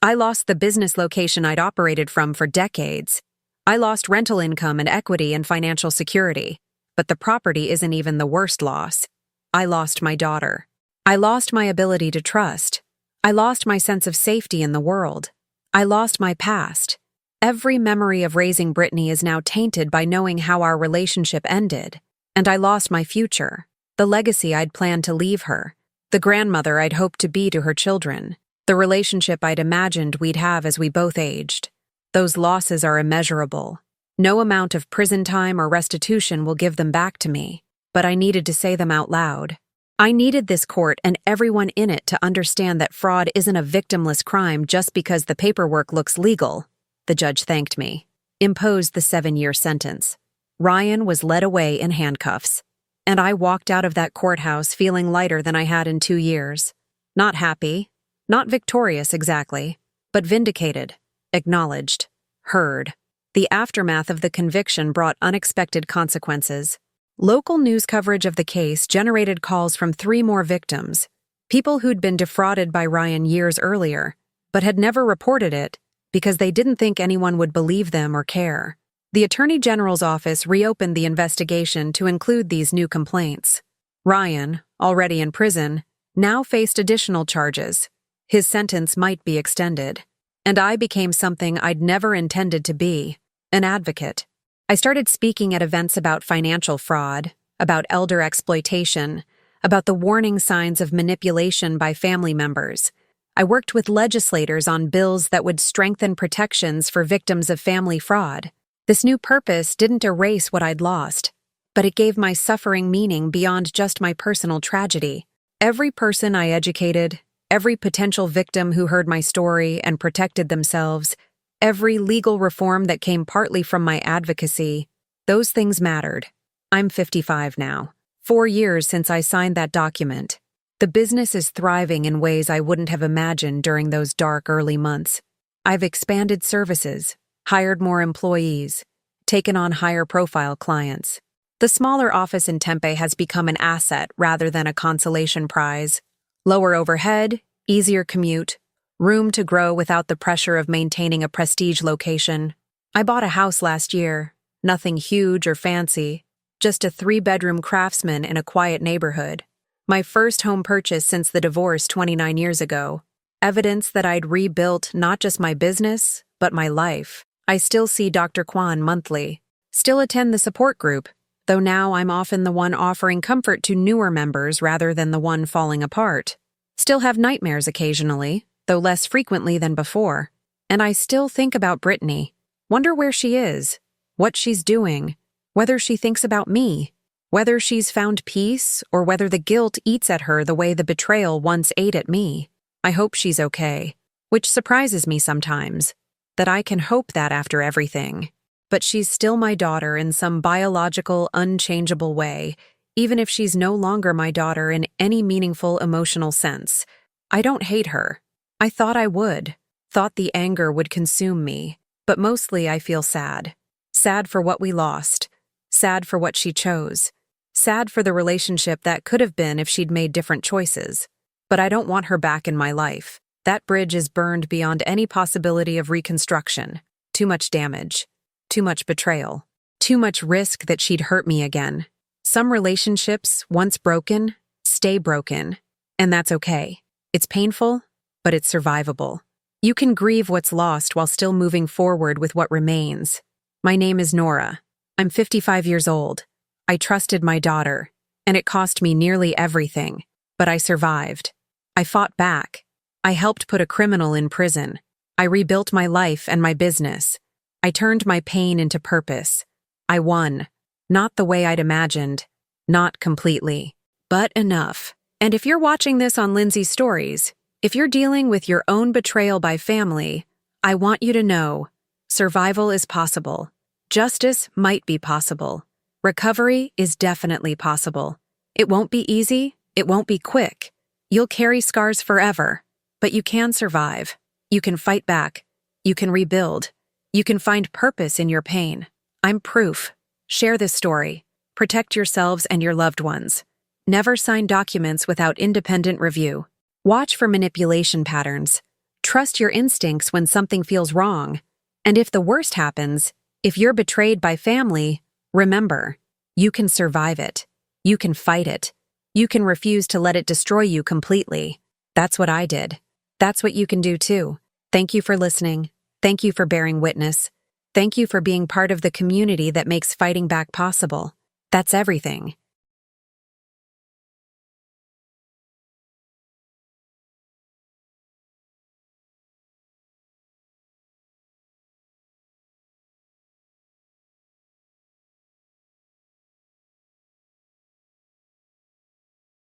I lost the business location I'd operated from for decades. I lost rental income and equity and financial security. But the property isn't even the worst loss. I lost my daughter. I lost my ability to trust. I lost my sense of safety in the world. I lost my past. Every memory of raising Brittany is now tainted by knowing how our relationship ended. And I lost my future, the legacy I'd planned to leave her, the grandmother I'd hoped to be to her children, the relationship I'd imagined we'd have as we both aged. Those losses are immeasurable. No amount of prison time or restitution will give them back to me, but I needed to say them out loud. I needed this court and everyone in it to understand that fraud isn't a victimless crime just because the paperwork looks legal. The judge thanked me. imposed the 7-year sentence. Ryan was led away in handcuffs, and I walked out of that courthouse feeling lighter than I had in 2 years. Not happy, not victorious exactly, but vindicated, acknowledged, heard. The aftermath of the conviction brought unexpected consequences. Local news coverage of the case generated calls from 3 more victims, people who'd been defrauded by Ryan years earlier, but had never reported it because they didn't think anyone would believe them or care. The Attorney General's office reopened the investigation to include these new complaints. Ryan, already in prison, now faced additional charges. His sentence might be extended. And I became something I'd never intended to be, an advocate. I started speaking at events about financial fraud, about elder exploitation, about the warning signs of manipulation by family members. I worked with legislators on bills that would strengthen protections for victims of family fraud. This new purpose didn't erase what I'd lost, but it gave my suffering meaning beyond just my personal tragedy. Every person I educated, every potential victim who heard my story and protected themselves, every legal reform that came partly from my advocacy, those things mattered. I'm 55 now, 4 years since I signed that document. The business is thriving in ways I wouldn't have imagined during those dark early months. I've expanded services, hired more employees, taken on higher-profile clients. The smaller office in Tempe has become an asset rather than a consolation prize. Lower overhead, easier commute, room to grow without the pressure of maintaining a prestige location. I bought a house last year, nothing huge or fancy, just a 3-bedroom Craftsman in a quiet neighborhood. My first home purchase since the divorce 29 years ago. Evidence that I'd rebuilt not just my business, but my life. I still see Dr. Kwan monthly, still attend the support group, though now I'm often the one offering comfort to newer members rather than the one falling apart. Still have nightmares occasionally, though less frequently than before. And I still think about Brittany. Wonder where she is, what she's doing, whether she thinks about me, whether she's found peace or whether the guilt eats at her the way the betrayal once ate at me. I hope she's okay, which surprises me sometimes, that I can hope that after everything. But she's still my daughter in some biological, unchangeable way, even if she's no longer my daughter in any meaningful emotional sense. I don't hate her. I thought I would, thought the anger would consume me, but mostly I feel sad. Sad for what we lost, sad for what she chose, sad for the relationship that could have been if she'd made different choices. But I don't want her back in my life. That bridge is burned beyond any possibility of reconstruction. Too much damage. Too much betrayal. Too much risk that she'd hurt me again. Some relationships, once broken, stay broken. And that's okay. It's painful, but it's survivable. You can grieve what's lost while still moving forward with what remains. My name is Nora. I'm 55 years old. I trusted my daughter, and it cost me nearly everything. But I survived. I fought back. I helped put a criminal in prison. I rebuilt my life and my business. I turned my pain into purpose. I won. Not the way I'd imagined. Not completely. But enough. And if you're watching this on Lindsay's Stories, if you're dealing with your own betrayal by family, I want you to know, survival is possible. Justice might be possible. Recovery is definitely possible. It won't be easy. It won't be quick. You'll carry scars forever. But you can survive. You can fight back. You can rebuild. You can find purpose in your pain. I'm proof. Share this story. Protect yourselves and your loved ones. Never sign documents without independent review. Watch for manipulation patterns. Trust your instincts when something feels wrong. And if the worst happens, if you're betrayed by family, remember, you can survive it. You can fight it. You can refuse to let it destroy you completely. That's what I did. That's what you can do too. Thank you for listening. Thank you for bearing witness. Thank you for being part of the community that makes fighting back possible. That's everything.